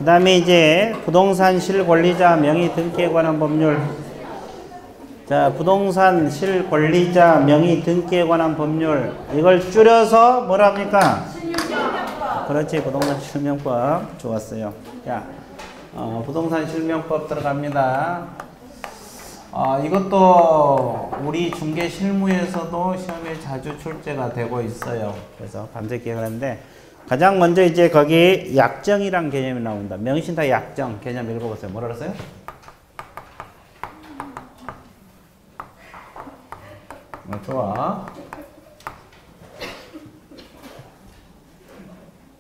그 다음에 이제 부동산 실권리자 명의 등기에 관한 법률. 자, 부동산 실권리자 명의 등기에 관한 법률. 이걸 줄여서 뭐랍니까? 실명법. 그렇지, 부동산 실명법. 좋았어요. 자, 부동산 실명법 들어갑니다. 이것도 우리 중개 실무에서도 시험에 자주 출제가 되고 있어요. 그래서 밤새 기억하는데, 가장 먼저 이제 거기 약정이란 개념이 나온다. 명의신탁 약정 개념 읽어보세요. 뭐라 그랬어요? 좋아.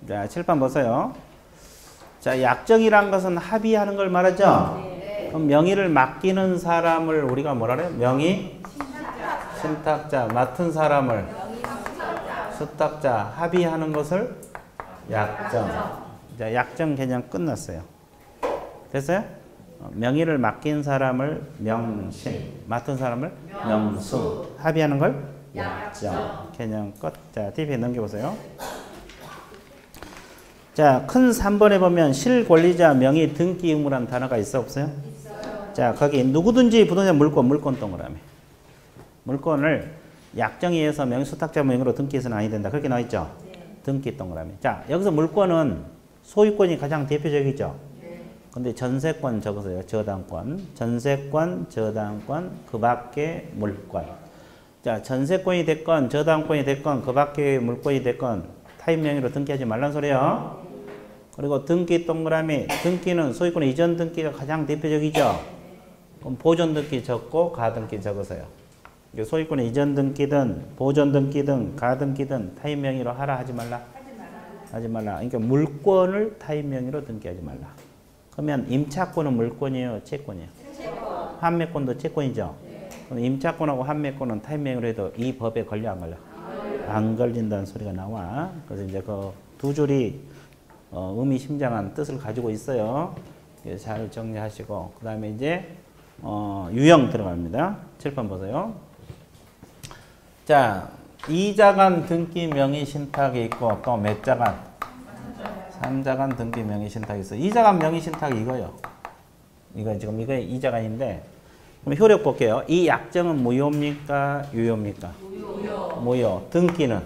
자, 칠판 보세요. 자, 약정이란 것은 합의하는 걸 말하죠? 네. 그럼 명의를 맡기는 사람을 우리가 뭐라 그래요? 명의 신탁자. 맡은 사람을 수탁자. 합의하는 것을 약정. 자, 약정 개념 끝났어요. 됐어요? 명의를 맡긴 사람을 명신, 맡은 사람을 명수, 합의하는 걸 약정. 개념 끝. 자, TV에 넘겨보세요. 자, 큰 3번에 보면 실권리자 명의 등기 의무라는 단어가 있어 없어요? 있어요. 자, 거기 누구든지 부동산 물건 동그라미. 물건을 약정에 의해서 명수탁자 명의로 등기해서는 아니 된다. 그렇게 나와 있죠? 네. 등기 동그라미. 자, 여기서 물건은 소유권이 가장 대표적이죠? 네. 근데 전세권 적으세요. 저당권. 전세권, 저당권, 그 밖에 물권. 자, 전세권이 됐건, 저당권이 됐건, 그 밖에 물권이 됐건, 타입 명의로 등기하지 말란 소리예요. 그리고 등기 동그라미. 등기는 소유권 이전 등기가 가장 대표적이죠? 그럼 보존 등기 적고, 가등기 적으세요. 소유권 이전 등기든 보존 등기든 가등기든 타입 명의로 하라 하지 말라? 하지 말라. 그러니까 물권을 타입 명의로 등기하지 말라. 그러면 임차권은 물권이에요? 채권이에요? 채권. 환매권도 채권이죠? 네. 그럼 임차권하고 환매권은 타입 명의로 해도 이 법에 걸려 안 걸려? 안 걸린다는 소리가 나와. 그래서 이제 그 두 줄이 의미심장한 뜻을 가지고 있어요. 잘 정리하시고 그 다음에 이제 유형 들어갑니다. 칠판 보세요. 자, 2자간 등기 명의 신탁이 있고 또 몇 자간? 3자간 등기 명의 신탁이 있어. 2자간 명의 신탁이 이거요. 이거 지금 이거 2자간인데 그럼 효력 볼게요. 이 약정은 무효입니까? 유효입니까? 무효. 등기는?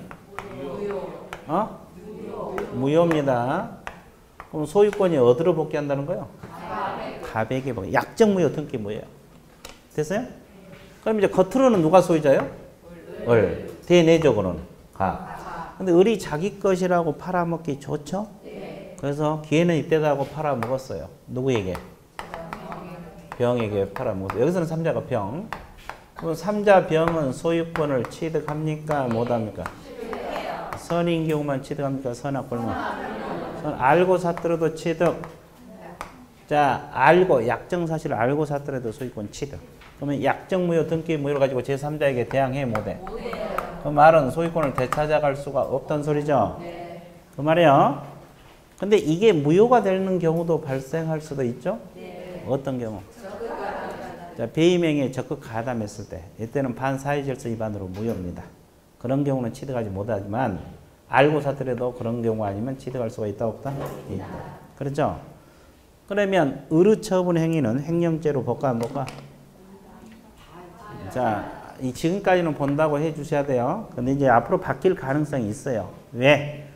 무효. 무효입니다. 그럼 소유권이 어디로 복귀한다는 거예요? 가백에 복귀. 약정 무효, 등기 무효. 됐어요? 그럼 이제 겉으로는 누가 소유자예요? 을. 대내적으로는 가. 근데 을이 자기 것이라고 팔아먹기 좋죠? 네. 그래서 기회는 이때다 하고 팔아먹었어요. 누구에게? 병에게 팔아먹었어요. 여기서는 3자가 병. 그럼 3자 병은 소유권을 취득합니까? 못합니까? 선인 경우만 취득합니까? 선악 골목. 선 알고 샀더라도 취득. 자, 알고 약정 사실을 알고 샀더라도 소유권 취득. 그러면 약정 무효, 등기 무효를 가지고 제3자에게 대항해 못해? 그 말은 소유권을 되찾아갈 수가 없단 소리죠? 그 말이에요. 근데 이게 무효가 되는 경우도 발생할 수도 있죠? 어떤 경우? 자, 배임행위에 적극 가담했을 때 이때는 반사회질서 위반으로 무효입니다. 그런 경우는 취득하지 못하지만 알고 샀더라도 그런 경우 아니면 취득할 수가 있다 없다? 있다. 그렇죠? 그러면 의르처분 행위는 횡령죄로 볼까 안 볼까? 자, 지금까지는 본다고 해 주셔야 돼요. 근데 이제 앞으로 바뀔 가능성이 있어요. 왜?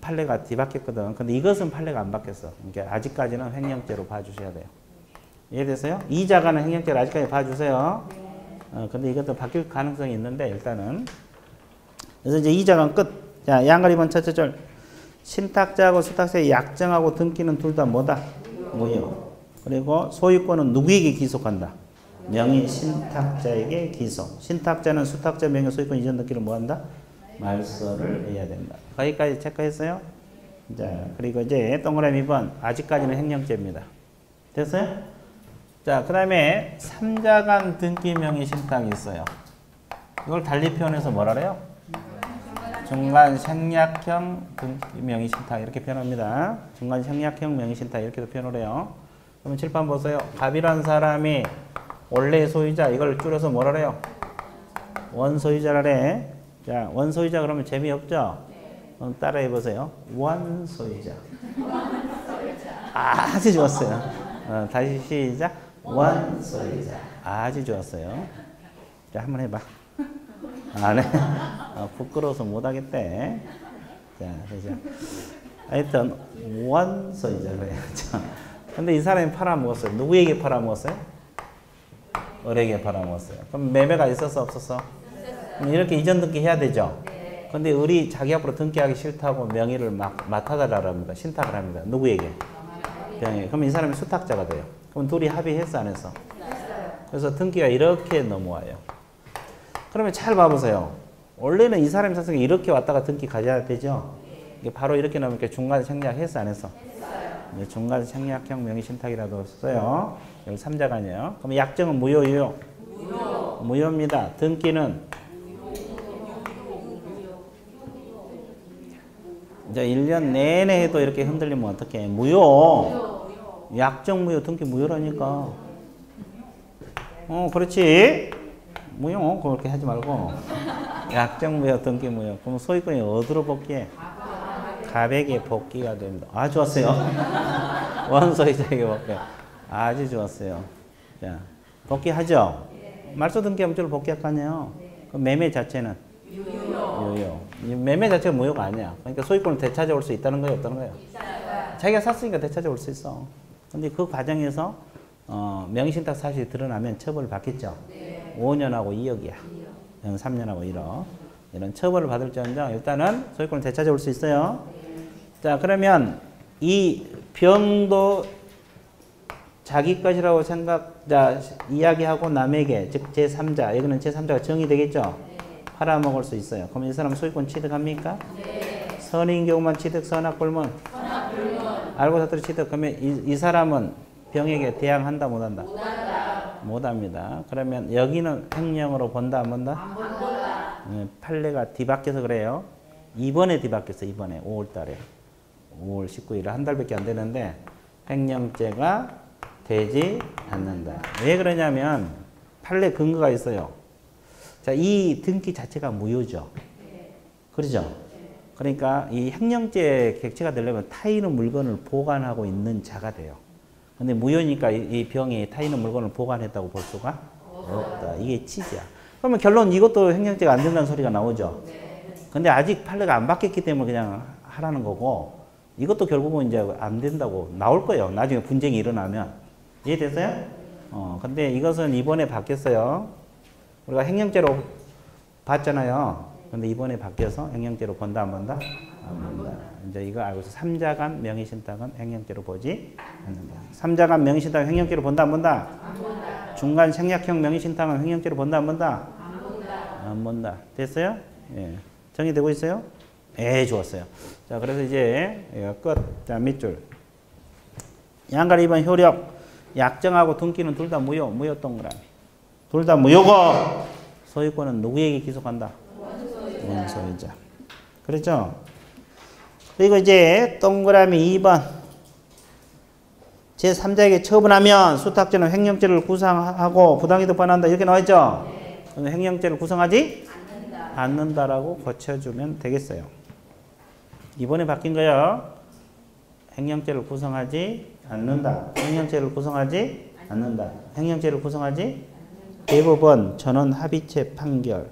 판례가 뒤바뀌었거든. 근데 이것은 판례가 안 바뀌었어. 그러니까 아직까지는 횡령죄로 봐주셔야 돼요. 이해됐어요? 이자가는 횡령죄를 아직까지 봐주세요. 근데 이것도 바뀔 가능성이 있는데 일단은. 그래서 이제 이자간 끝. 자, 양가리 번 첫째 절. 신탁자하고 수탁자의 약정하고 등기는 둘 다 뭐다? 무효. 그리고 소유권은 누구에게 기속한다? 명의 신탁자에게 기속. 신탁자는 수탁자 명의 소유권 이전 등기를 뭐한다? 말소를 해야 된다. 거기까지 체크했어요? 자, 그리고 이제 동그라미 2번. 아직까지는 횡령죄입니다. 됐어요? 자, 그 다음에 3자간 등기 명의 신탁이 있어요. 이걸 달리 표현해서 뭐라 그래요? 중간 생략형 등기 명의 신탁 이렇게 표현합니다. 중간 생략형 명의 신탁 이렇게도 표현을 해요. 그러면 칠판 보세요. 갑이란 사람이 원래 소유자 이걸 줄여서 뭐라 그래요? 원소유자라래. 자, 원소유자 그러면 재미없죠? 그럼 따라해 보세요. 원소유자. 아주 좋았어요. 다시 시작. 원소유자. 아주 좋았어요. 자, 한번 해봐. 안 해? 부끄러워서 못하겠대. 자, 그죠. 하여튼, 원소유자. 그래요. 근데 이 사람이 팔아먹었어요. 누구에게 팔아먹었어요? 을에게 팔아먹었어요. 그럼 매매가 있었어, 없었어? 그럼 이렇게 이전 등기 해야 되죠? 근데 을이 자기 앞으로 등기하기 싫다고 명의를 맡아달라고 합니다. 신탁을 합니다. 누구에게? 병에게. 그럼 이 사람이 수탁자가 돼요. 그럼 둘이 합의했어, 안 했어? 그래서 등기가 이렇게 넘어와요. 그러면 잘 봐보세요. 원래는 이 사람이 사실 이렇게 왔다가 등기 가져야 되죠? 이게 바로 이렇게 넘으니까 중간 생략 했어, 안 했어? 네, 중간 생략형 명의신탁이라도 써요. 여기 3자간이에요. 그럼 약정은 무효, 유효? 무효입니다. 등기는 이제 1년 내내 해도 이렇게 흔들리면 어떡해? 무효. 약정 무효, 등기 무효라니까. 그렇지. 무효. 그렇게 하지 말고. 약정 무효, 등기 무효. 그럼 소유권이 어디로 복귀해? 갑에게 복귀가 됩니다. 아, 좋았어요. 원소유자에게 복귀. 아주 좋았어요. 자, 복귀하죠? 말소 등기하면 저를 복귀할 거 아니에요? 그럼 매매 자체는? 유효. 매매 자체가 무효가 아니야. 그러니까 소유권을 되찾아올 수 있다는 거예요, 없다는 거예요? 자기가 샀으니까 되찾아올 수 있어. 근데 그 과정에서 명의신탁 사실이 드러나면 처벌을 받겠죠. 5년하고 2억이야. 3년하고 1억. 이런 처벌을 받을지언정 일단은 소유권을 되찾아올 수 있어요. 자, 그러면 이 병도 자기 것이라고 이야기하고 남에게, 즉 제3자, 여기는 제3자가 정의되겠죠? 팔아먹을 수 있어요. 그럼 이 사람 소유권 취득합니까? 선인 경우만 취득, 선악불문? 알고 사투리 취득. 그러면 이 사람은 병에게 대항한다, 못한다? 못합니다. 그러면 여기는 횡령으로 본다, 안 본다? 판례가 뒤바뀌어서 그래요. 이번에 뒤바뀌었어, 이번에 5월 달에. 5월 19일에 한 달밖에 안 되는데 횡령죄가 되지 않는다. 왜 그러냐면 판례 근거가 있어요. 자, 이 등기 자체가 무효죠. 그러죠? 그러니까 이 횡령죄 객체가 되려면 타인의 물건을 보관하고 있는 자가 돼요. 근데 무효니까 이 병이 타인의 물건을 보관했다고 볼 수가 없다. 이게 취지야. 그러면 결론 이것도 횡령죄가 안 된다는 소리가 나오죠. 근데 아직 판례가 안 바뀌었기 때문에 그냥 하라는 거고, 이것도 결국은 이제 안 된다고 나올 거예요. 나중에 분쟁이 일어나면. 이해됐어요? 근데 이것은 이번에 바뀌었어요. 우리가 횡령죄로 봤잖아요. 근데 이번에 바뀌어서 횡령죄로 본다, 안 본다? 안 본다. 이제 이거 알고 있어. 3자간 명의신탁은 횡령죄로 보지 않는다. 3자간 명의신탁은 횡령죄로 본다, 안 본다? 안 본다. 중간 생략형 명의신탁은 횡령죄로 본다, 안 본다? 안 본다. 안 본다. 됐어요? 예. 정리되고 있어요? 예, 좋았어요. 자, 그래서 이제 끝. 자, 밑줄. 양갈 2번 효력. 약정하고 등기는 둘 다 무효. 무효 동그라미. 둘 다 무효고 소유권은 누구에게 기속한다? 원소유자. 그렇죠? 그리고 이제 동그라미 2번. 제3자에게 처분하면 수탁자는 횡령죄를 구성하고 부당이득 반환한다. 이렇게 나와있죠? 네. 횡령죄를 구성하지 않는다라고 고쳐주면 되겠어요. 이번에 바뀐 거예요. 횡령죄를 구성하지 않는다. 횡령죄를 구성하지 않는다. 횡령죄를 구성하지 대법원 전원 합의체 판결.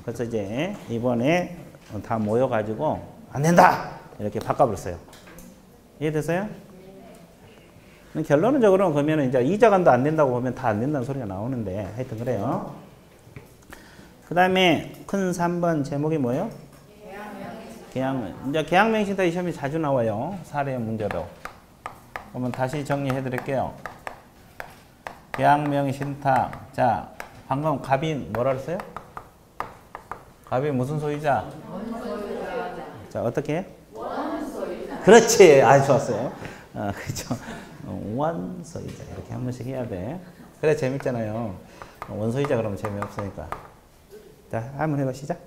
그래서 이제 이번에 다 모여가지고 안 된다! 이렇게 바꿔버렸어요. 이해됐어요? 결론적으로 그러면 이제 이자간도 안 된다고 보면 다 안 된다는 소리가 나오는데 하여튼 그래요. 그 다음에 큰 3번 제목이 뭐예요? 이제 계약명의신탁 시험이 자주 나와요. 사례 문제로. 그러면 다시 정리해 드릴게요. 계약명의신탁. 자, 방금 갑이 뭐라 그랬어요? 갑이 무슨 소유자? 원소유자. 자, 어떻게 해? 원소유자. 그렇지. 아주 좋았어요. 그죠. 원소유자. 이렇게 한 번씩 해야 돼. 그래 재밌잖아요. 원소유자 그러면 재미없으니까. 자, 한번 해봐. 시작.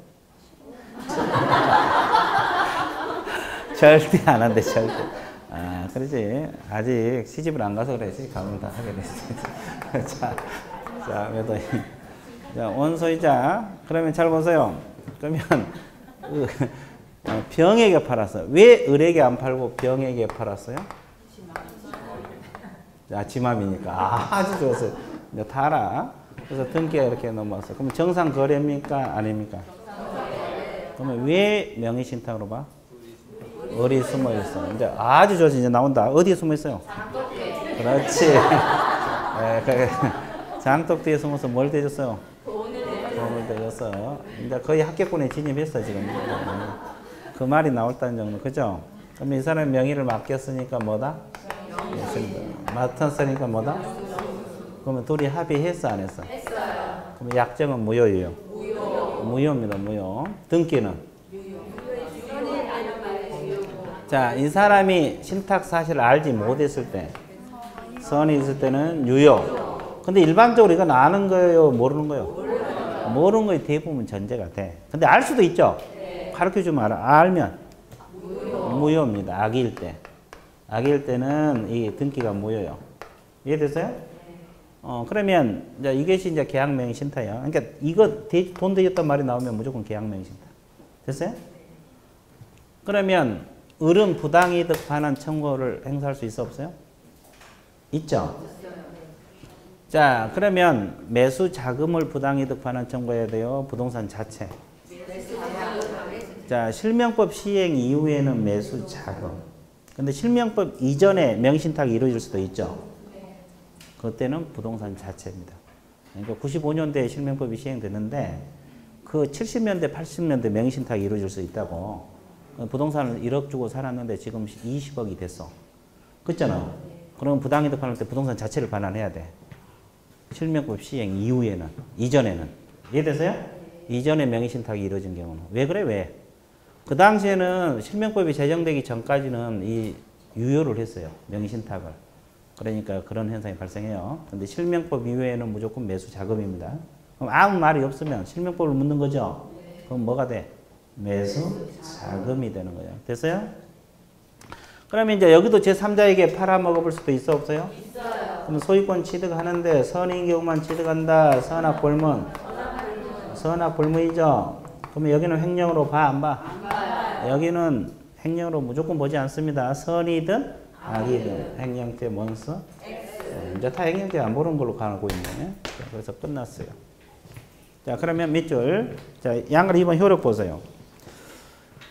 절대 안 한대, 절대. 그러지. 아직 시집을 안 가서 그래지. 가면 다 하게 됐어. 자, 매도. 자, 원소유자. 그러면 잘 보세요. 그러면, 병에게 팔았어요. 왜 을에게 안 팔고 병에게 팔았어요? 지맘이니까. 아주 좋았어요. 이제 다 알아. 그래서 등기가 이렇게 넘어왔어요. 그럼 정상 거래입니까? 아닙니까? 그러면 왜 명의신탁으로 봐? 어디 숨어 있어. 이제 아주 좋지. 이제 나온다. 어디에 숨어 있어요? 그렇지. 네, 장독대에 숨어서 뭘 대줬어요? 돈을 대줬어. 이제 거의 합격권에 진입했어, 지금. 그 말이 나왔다는 정도. 그죠? 그럼 이 사람의 명의를 맡겼으니까 뭐다? 맡았으니까 뭐다? 그러면 둘이 합의했어, 안 했어? 했어요. 그럼 약정은 무효예요? 무효입니다, 무효. 등기는? 자, 이 사람이 신탁 사실을 알지 못했을 때, 선이 있을 때는 유효. 근데 일반적으로 이건 아는 거예요, 모르는 거예요? 모르는 거에 대부분 전제가 돼. 근데 알 수도 있죠? 가르쳐 주면 알아. 알면? 무효입니다, 악일 때. 악일 때는 이 등기가 무효예요. 이해됐어요? 그러면 이것이 이제 계약명의신탁이에요. 그러니까 이거 돈 대줬단 말이 나오면 무조건 계약명의신탁. 됐어요? 그러면 을은 부당이득 반환 청구를 행사할 수 있어 없어요? 있죠. 자, 그러면 매수 자금을 부당이득 반환 청구해야 돼요. 부동산 자체. 자, 실명법 시행 이후에는 매수 자금. 근데 실명법 이전에 명의신탁이 이루어질 수도 있죠. 그때는 부동산 자체입니다. 그러니까 95년대에 실명법이 시행됐는데 그 70년대, 80년대 명의신탁이 이루어질 수 있다고. 부동산을 1억 주고 살았는데 지금 20억이 됐어. 그렇잖아. 그럼 부당이득 반환할 때 부동산 자체를 반환해야 돼. 실명법 시행 이후에는, 이전에는. 이해되세요? 이전에 명의신탁이 이루어진 경우는. 왜 그래? 왜? 그 당시에는 실명법이 제정되기 전까지는 이 유효를 했어요. 명의신탁을. 그러니까 그런 현상이 발생해요. 근데 실명법 이후에는 무조건 매수 자금입니다. 그럼 아무 말이 없으면 실명법을 묻는 거죠? 그럼 뭐가 돼? 매수 자금이 되는 거예요. 됐어요? 그러면 이제 여기도 제3자에게 팔아먹어 볼 수도 있어 없어요? 있어요. 그럼 소유권 취득하는데 선인 경우만 취득한다. 선악 불문. 선악 불문이죠. 그러면 여기는 횡령으로 봐, 안 봐? 안 봐요. 여기는 횡령으로 무조건 보지 않습니다. 선이든 악이든 횡령죄 뭔수? 이제 다 횡령죄 안 보는 걸로 가고 있네. 그래서 끝났어요. 자, 그러면 밑줄. 자, 양글 2번 효력 보세요.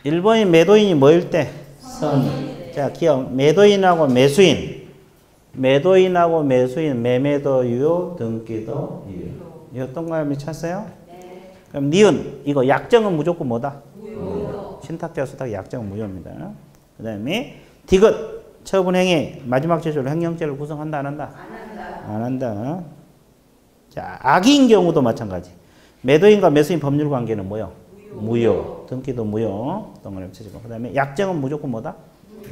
1번이 매도인이 뭐일 때? 선. 자, 기억. 매도인하고 매수인. 매도인하고 매수인. 매매도 유효, 등기도 유효. 이거 동그라미 찼어요? 네. 그럼 니은. 이거 약정은 무조건 뭐다? 무효. 신탁자 수탁 약정은 무효입니다. 그 다음에 디귿. 처분행위. 마지막 제조로 횡령죄를 구성한다, 안 한다? 안 한다. 안 한다. 자, 악인 경우도 마찬가지. 매도인과 매수인 법률 관계는 뭐요? 무효. 등기도 무효. 동그라미 치시고. 그 다음에 약정은 무조건 뭐다?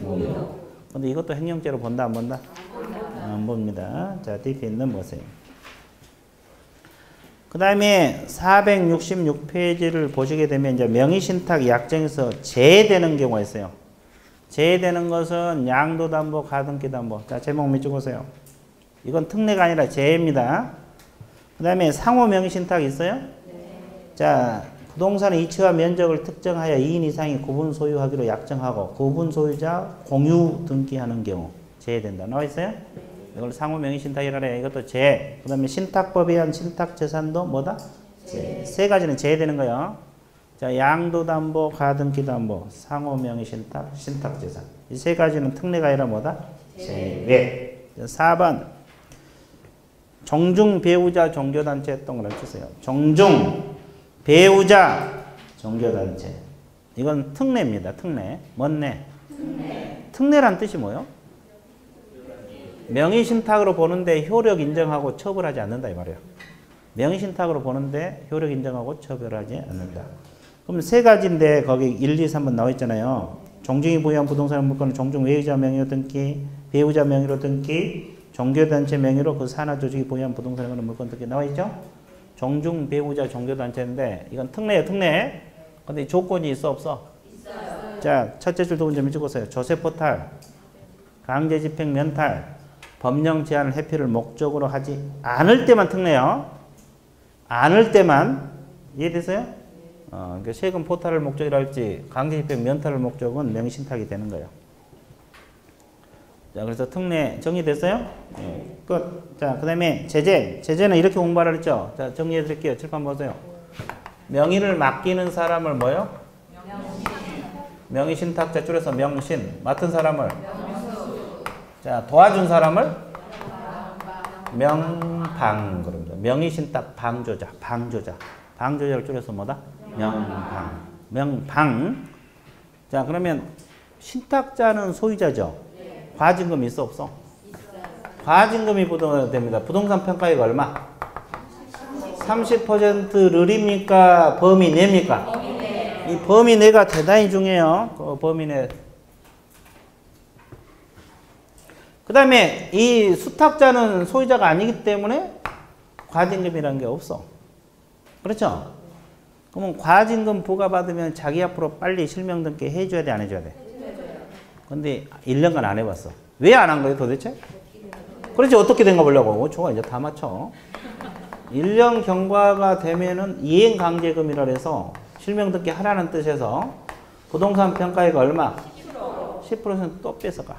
무효. 근데 이것도 횡령죄로 본다, 안 본다? 안 봅니다. 자, 뒤에 있는 보세요. 그 다음에 466페이지를 보시게 되면 이제 명의신탁 약정에서 제외되는 경우가 있어요. 제외되는 것은 양도담보, 가등기담보. 자, 제목 밑줄 보세요. 이건 특례가 아니라 제외입니다. 그 다음에 상호 명의신탁 있어요? 네. 자, 부동산의 이치와 면적을 특정하여 2인 이상이 구분 소유하기로 약정하고 구분 소유자 공유 등기하는 경우 제외된다. 나와 있어요? 이걸 상호 명의신탁이라 해요. 이것도 제외. 그 다음에 신탁법에 의한 신탁재산도 뭐다? 제외. 세 가지는 제외되는 거예요. 자, 양도담보, 가등기담보, 상호 명의신탁, 신탁재산. 이 세 가지는 특례가 아니라 뭐다? 제외. 4번. 종중 배우자 종교단체 동그라미 주세요. 종중 배우자 종교단체. 이건 특례입니다. 특례. 뭔 례? 특례란 뜻이 뭐예요? 명의신탁으로 보는데 효력 인정하고 처벌하지 않는다 이 말이에요. 명의신탁으로 보는데 효력 인정하고 처벌하지 않는다. 그럼 세 가지인데 거기 1, 2, 3번 나와 있잖아요. 종중이 보유한 부동산 물건을 종중 외의자 명의로 등기, 배우자 명의로 등기, 종교단체 명의로 그 산하조직이 보유한 부동산에 관한 물건 등기 나와 있죠? 종중 배우자 종교단체인데 이건 특례예요, 특례. 근데 조건이 있어 없어? 있어요. 자, 첫째 줄 두 번째 밑줄 보세요. 조세포탈, 강제집행 면탈, 법령 제한을 회피를 목적으로 하지 않을 때만 특례요. 않을 때만. 이해되세요? 그러니까 세금 포탈을 목적이라 할지 강제집행 면탈을 목적은 명의신탁이 되는 거예요. 자, 그래서 특례 정리됐어요? 끝. 자, 그 다음에 제재. 제재는 이렇게 공부하라 그랬죠? 자, 정리해 드릴게요. 칠판 보세요. 명의를 맡기는 사람을 뭐요? 명의 신탁자 줄여서 명신. 맡은 사람을? 자, 도와준 사람을? 명방. 그럽니다. 명의 신탁 방조자. 방조자. 방조자를 줄여서 뭐다? 명방. 명방. 자, 그러면 신탁자는 소유자죠? 과징금 있어 없어? 과징금이 부담됩니다. 부동산 평가액 얼마? 30%를입니까? 범위 내입니까? 이 범위 내가 대단히 중요해요. 그 범위 내. 그 다음에 이 수탁자는 소유자가 아니기 때문에 과징금이라는 게 없어. 그렇죠? 그러면 과징금 부과받으면 자기 앞으로 빨리 실명 등기 해줘야 돼, 안 해줘야 돼? 근데 1년간 안 해봤어. 왜 안 한 거예요, 도대체? 그렇지, 어떻게 된 거 보려고. 좋아, 이제 다 맞춰. 1년 경과가 되면은 이행강제금이라 해서 실명 등기 하라는 뜻에서 부동산 평가액 얼마? 10%는 또 뺏어가.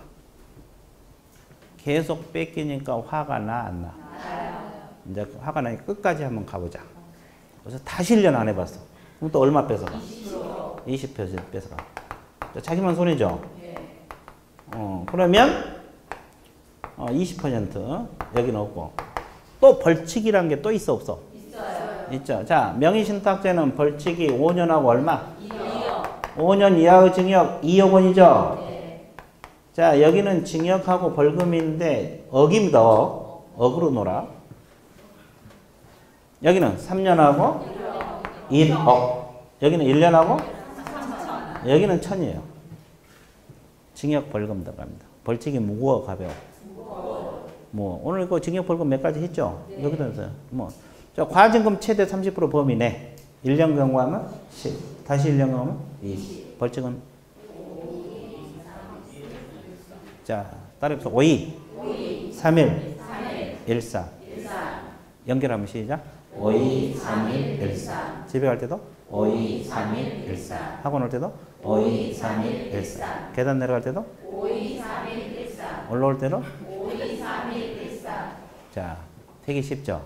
계속 뺏기니까 화가 나, 안 나? 이제 화가 나니 끝까지 한번 가보자. 그래서 다시 1년 안 해봤어. 그럼 또 얼마 뺏어가? 20% 뺏어가. 자기만 손해죠? 그러면 20% 여기는 없고 또 벌칙이란 게 또 있어 없어? 있어요. 있죠. 자, 명의신탁죄는 벌칙이 5년하고 얼마? 2억. 5년 이하의 징역 2억 원이죠? 네. 자, 여기는 징역하고 벌금인데 억입니다. 억으로 놀아. 여기는 3년하고 1억. 여기는 1년하고 3천. 여기는 1,000이에요. 징역 벌금 들어갑니다. 벌칙이 무거워 가벼워? 뭐 오늘 그 징역 벌금 몇 가지 했죠? 네. 여기도 있어요. 뭐 자, 과징금 최대 30% 범위 내. 1년 경과하면 10. 다시 1년 경과하면 20. 벌칙은 자, 따라해서 5.2 3.1 1.4 연결하면 시작. 5.2 3.1 1.4 집에 갈 때도 5.2 3.1 1.4 학원 올 때도 5.2 3.1 1.4 계단 내려갈 때도 5.2 3.1 1.4 올라올 때도 5.2 3.1 1.4 자, 되게 쉽죠?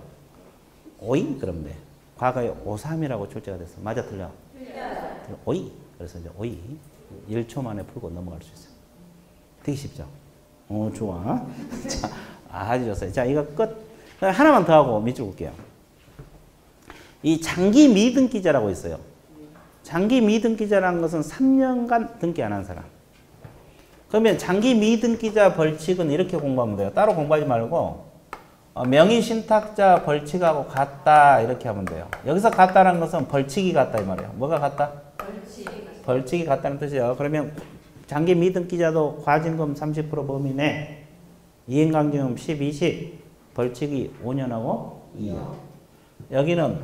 5.2 그러면 돼. 과거에 5.3이라고 출제가 됐어. 맞아 틀려? 틀려요. 5.2 그래서 이제 5.2 1초 만에 풀고 넘어갈 수 있어요. 되게 쉽죠? 좋아. 자, 아주 좋았어요. 자, 이거 끝. 하나만 더 하고 밑줄 볼게요. 이 장기 미등기자라고 있어요. 장기 미등기자라는 것은 3년간 등기 안 한 사람. 그러면 장기 미등기자 벌칙은 이렇게 공부하면 돼요. 따로 공부하지 말고 명의신탁자 벌칙하고 같다 이렇게 하면 돼요. 여기서 같다는 것은 벌칙이 같다 이 말이에요. 뭐가 같다? 벌칙이 같다는 뜻이에요. 그러면 장기 미등기자도 과징금 30% 범위 내, 이행강제금 10, 20, 벌칙이 5년하고 2년. 여기는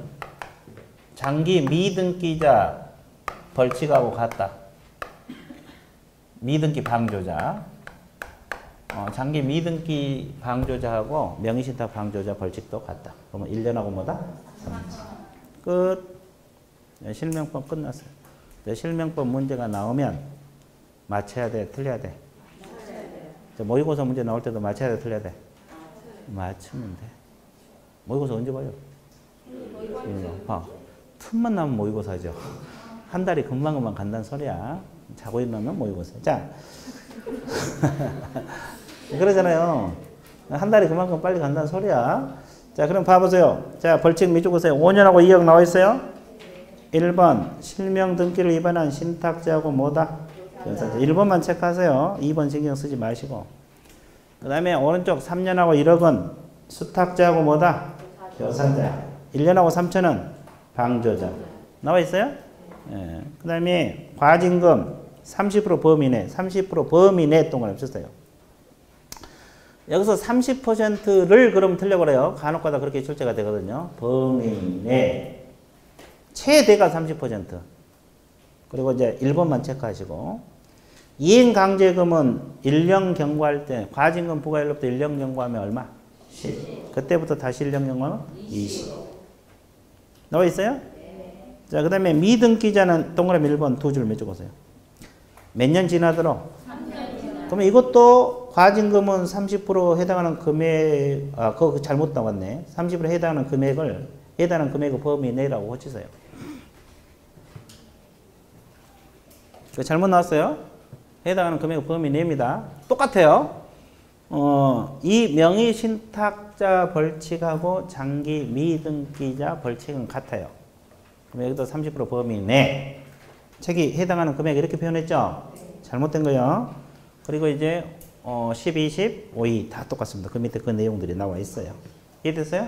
장기 미등기자 벌칙하고 같다. 미등기 방조자. 장기 미등기 방조자하고 명의신탁 방조자 벌칙도 같다. 그러면 1년하고 뭐다? 3년. 끝. 실명법 끝났어요. 실명법 문제가 나오면 맞춰야 돼? 틀려야 돼? 모의고사 문제 나올 때도 맞춰야 돼? 틀려야 돼? 맞추면 돼. 모의고사 언제 봐요? 봐. 틈만 나면 모의고사죠. 한 달이 금방금방 간다는 소리야. 자고 일어나면 모의고사. 자. 그러잖아요. 한 달이 그만큼 빨리 간다는 소리야. 자, 그럼 봐보세요. 자, 벌칙 밑줄 보세요. 5년하고 2억 나와 있어요? 1번, 실명 등기를 위반한 신탁자하고 뭐다? 교사자. 1번만 체크하세요. 2번 신경 쓰지 마시고. 그 다음에 오른쪽 3년하고 1억은 수탁자하고 뭐다? 교사자. 1년하고 3천은 방조자. 나와 있어요? 예. 그 다음에 과징금 30% 범위 내, 30% 범위 내 동그라미 썼어요. 여기서 30%를 그럼 틀려고 그래요. 간혹가다 그렇게 출제가 되거든요. 범위 내. 최대가 30%. 그리고 이제 1번만 체크하시고. 이행강제금은 1년 경과할 때, 과징금 부과일로부터 1년 경과하면 얼마? 10. 그때부터 다시 1년 경과하면 20. 나와 있어요? 네. 자, 그 다음에 미등기자는 동그라미 1번 두 줄 몇 줄 보세요. 몇 년 지나도록? 3년 지나도록. 그러면 이것도 과징금은 30% 해당하는 금액, 그거 잘못 나왔네. 30% 해당하는 금액을 범위 내라고 고치세요. 그 잘못 나왔어요. 해당하는 금액을 범위 내입니다. 똑같아요. 이 명의신탁자 벌칙하고 장기 미등기자 벌칙은 같아요. 그럼 여기도 30% 범위 내. 책이 해당하는 금액 이렇게 표현했죠? 잘못된 거요. 그리고 이제 10, 20, 5이 다 똑같습니다. 그 밑에 그 내용들이 나와 있어요. 이해됐어요?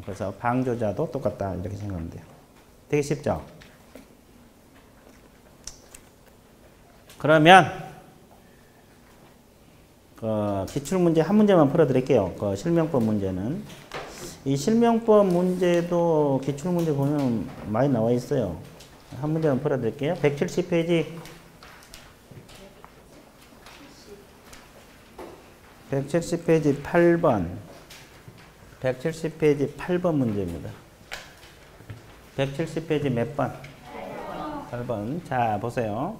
그래서 방조자도 똑같다 이렇게 생각하면 돼요. 되게 쉽죠? 그러면 기출문제 한 문제만 풀어드릴게요. 실명법 문제는. 이 실명법 문제도 기출문제 보면 많이 나와 있어요. 한 문제만 풀어드릴게요. 170페이지 170페이지 8번 170페이지 8번 문제입니다. 170페이지 몇 번? 8번. 자, 보세요.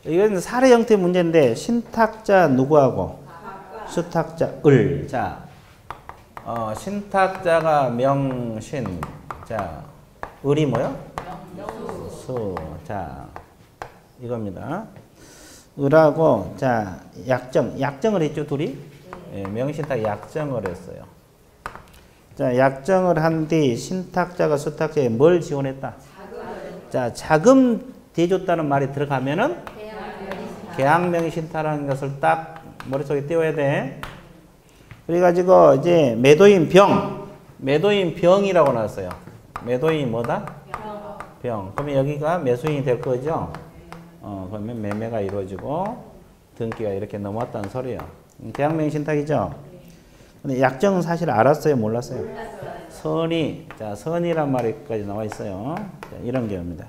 이건 사례 형태 문제인데 신탁자 누구하고? 수탁자 을. 자, 신탁자가 명신. 자, 을이 뭐요? 수. 자, 이겁니다. 을하고 자 약정을 했죠 둘이? 네, 명신탁 약정을 했어요. 자 약정을 한 뒤 신탁자가 수탁자에 뭘 지원했다? 자 자금 대줬다는 말이 들어가면은 계약명의신탁이라는 것을 딱 머릿속에 띄워야 돼. 그래가지고 이제 매도인 병이라고 나왔어요. 매도인이 뭐다? 병. 그러면 여기가 매수인이 될 거죠? 그러면 매매가 이루어지고 등기가 이렇게 넘어왔다는 소리예요. 계약명의신탁이죠? 근데 약정은 사실 알았어요? 몰랐어요? 선이란 말이까지 나와 있어요. 자, 이런 경우입니다.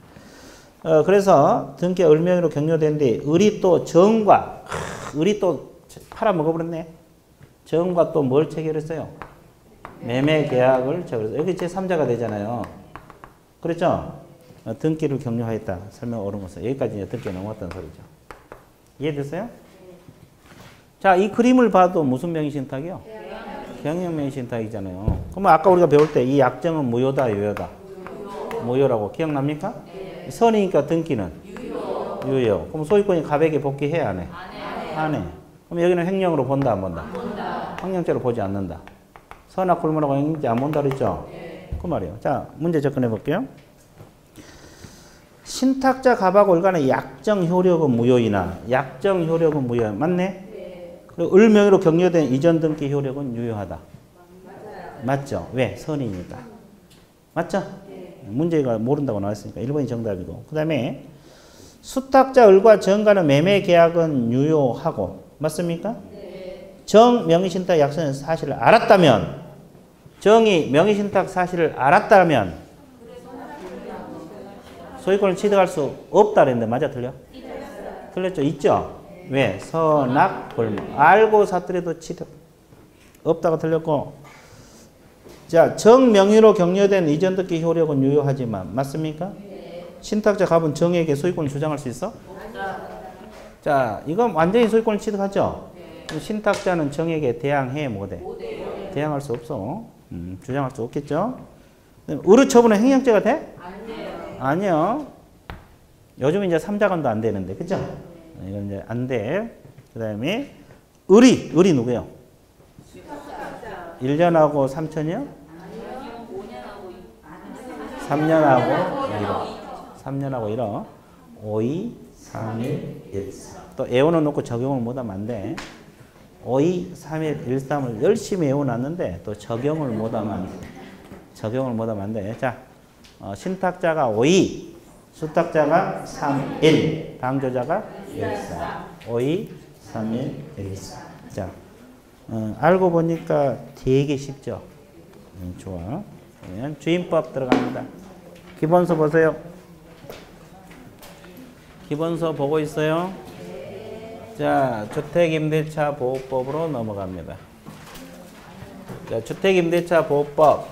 그래서 등기가 을명의로 격려된 뒤 을이 또 정과 을이 또 팔아먹어버렸네. 정과 또 뭘 체결했어요? 매매 계약을 체결했어요. 여기 제3자가 되잖아요. 그렇죠? 등기를 격려하였다. 설명 옳은 것은 여기까지 이제 등기가 넘어왔다는 소리죠. 이해됐어요? 자, 이 그림을 봐도 무슨 명의신탁이요? 계약명의신탁이잖아요. 그러면 아까 우리가 배울 때 이 약정은 무효다, 유효다? 무효라고 기억납니까? 선이니까 등기는 유효. 그럼 소유권이 가백에 복귀해야 안 해? 안 해. 그럼 여기는 횡령으로 본다, 안 본다? 확령죄로 보지 않는다. 선악 불문하고 횡령죄 안 본다 그랬죠? 그 말이에요. 자, 문제 접근해 볼게요. 신탁자 갑하고 을 간의 약정 효력은 무효이나 약정 효력은 무효. 맞네? 그리고 을 명의로 격려된 이전 등기 효력은 유효하다. 맞죠? 왜? 선이니까. 맞죠? 문제가 모른다고 나왔으니까 1번이 정답이고. 그 다음에 수탁자 을과 정 간의 매매 계약은 유효하고. 맞습니까? 정 명의신탁 약정의 사실을 알았다면, 정이 명의신탁 사실을 알았다면 소유권을 취득할 수 없다 그랬는데 맞아 틀려? 틀렸죠? 있죠? 왜? 선악 불문. 알고 사더라도 취득 없다고 틀렸고. 자, 정명의로 격려된 이전 등기 효력은 유효하지만 맞습니까? 신탁자 갑은 정에게 소유권을 주장할 수 있어? 자, 이건 완전히 소유권을 취득하죠? 신탁자는 정에게 대항해 못해? 대항할 수 없어. 주장할 수 없겠죠? 의뢰 처분은 횡령죄가 돼? 아니요. 요즘 이제 3자간도 안 되는데, 그죠? 이건 이제 안 돼. 그 다음에, 을이 누구예요? 1년하고 3천이요? 3년하고 1호. 3년하고 1호. 5, 2, 3, 1, 1, 4. 또 애원을 놓고 적용을 못하면 안 돼. 5, 2, 3, 1, 1, 3을 열심히 애워놨는데 또 적용을 못하면 안 돼. 자. 신탁자가 5, 2, 수탁자가 3, 1, 방조자가 1, 4. 5, 2, 3, 1, 1, 4. 자, 알고 보니까 되게 쉽죠? 좋아. 그러면 주임법 들어갑니다. 기본서 보세요. 기본서 보고 있어요? 자, 주택임대차 보호법으로 넘어갑니다. 자, 주택임대차 보호법.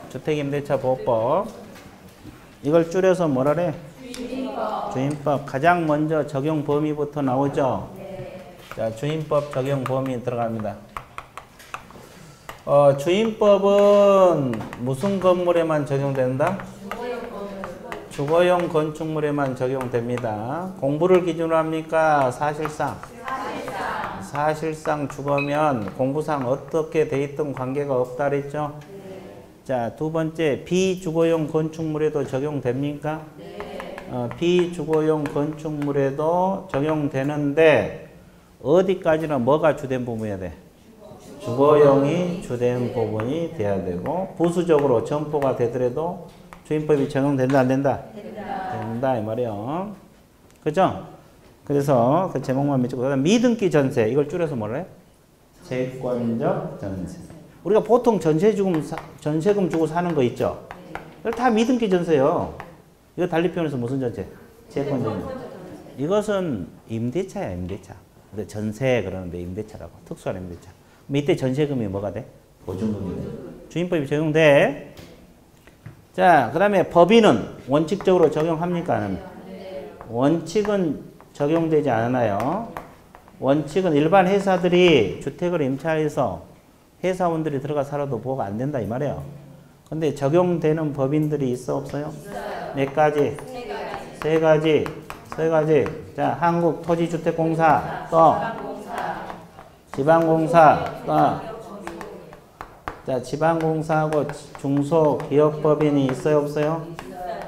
이걸 줄여서 뭐라래? 주임법. 가장 먼저 적용 범위부터 나오죠? 자, 주임법 적용 범위 들어갑니다. 주임법은 무슨 건물에만 적용된다? 주거용 건축물에만 적용됩니다. 공부를 기준으로 합니까? 사실상 주거면 공부상 어떻게 돼 있던 관계가 없다 그랬죠? 자, 두 번째, 비주거용 건축물에도 적용됩니까? 비주거용 건축물에도 적용되는데 어디까지는 뭐가 주된 부분이어야 돼? 주거용이 주된 부분이 돼야 되고 부수적으로 점포가 되더라도 주임법이 적용된다 안 된다? 된다 이 말이에요. 그죠? 그래서 그 제목만 밑주고 그다음 미등기 전세 이걸 줄여서 뭐라 해? 채권적 전세. 우리가 보통 전세금 주고 사는 거 있죠? 이걸 다 미등기 전세요. 이거 달리 표현해서 무슨 전세? 채권적 전세. 이것은 임대차야 임대차. 근데 전세 그러는데 임대차라고 특수한 임대차. 이때 전세금이 뭐가 돼? 보증금이 돼. 주임법이 적용돼. 자, 그 다음에 법인은 원칙적으로 적용합니까? 안 합니까? 원칙은 적용되지 않아요. 원칙은 일반 회사들이 주택을 임차해서 회사원들이 들어가 살아도 보호가 안 된다 이 말이에요. 근데 적용되는 법인들이 있어 없어요? 몇 가지? 세 가지. 자, 한국토지주택공사 또 지방공사 또 자, 지방공사하고 중소기업법인이 있어요 없어요?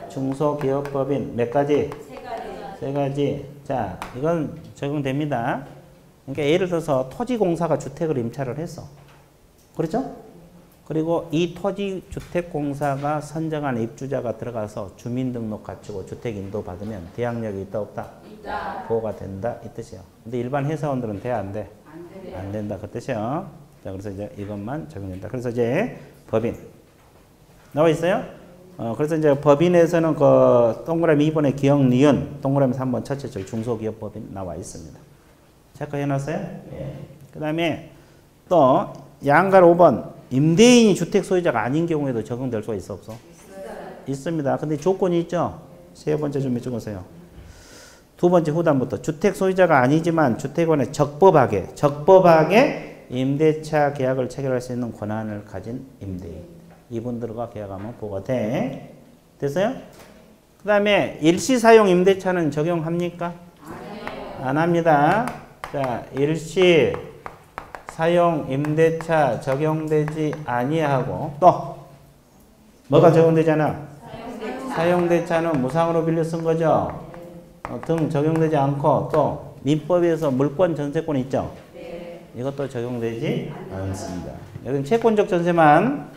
중소기업법인 몇 가지? 세 가지. 자, 이건 적용됩니다. 그러니까 예를 들어서 토지공사가 주택을 임차를 했어. 그렇죠? 그리고 이 토지주택공사가 선정한 입주자가 들어가서 주민등록 갖추고 주택 인도 받으면 대항력이 있다 없다? 있다. 보호가 된다 이 뜻이에요. 근데 일반 회사원들은 돼 안 돼? 안 된다 그 뜻이에요. 자, 그래서 이제 이것만 적용된다. 그래서 이제 법인 나와 있어요? 그래서 이제 법인에서는 그 동그라미 2번에 기억, 니은, 동그라미 3번 첫째 줄 중소기업법인 나와 있습니다. 체크해 놨어요? 예. 그 다음에 또 양갈 5번 임대인이 주택 소유자가 아닌 경우에도 적용될 수가 있어 없어? 있습니다. 근데 조건이 있죠? 세 번째 좀 적으세요. 두 번째 후단부터 주택 소유자가 아니지만 주택원에 적법하게 임대차 계약을 체결할 수 있는 권한을 가진 임대인. 이분들과 계약하면 보호가 돼. 됐어요? 그 다음에 일시사용 임대차는 적용합니까? 안 합니다. 자, 일시사용 임대차 적용되지 아니하고 또 뭐가 적용되잖아? 사용대차는 무상으로 빌려 쓴 거죠? 등 적용되지 않고 또 민법에서 물권 전세권 있죠? 이것도 적용되지 않습니다. 여기는 채권적 전세만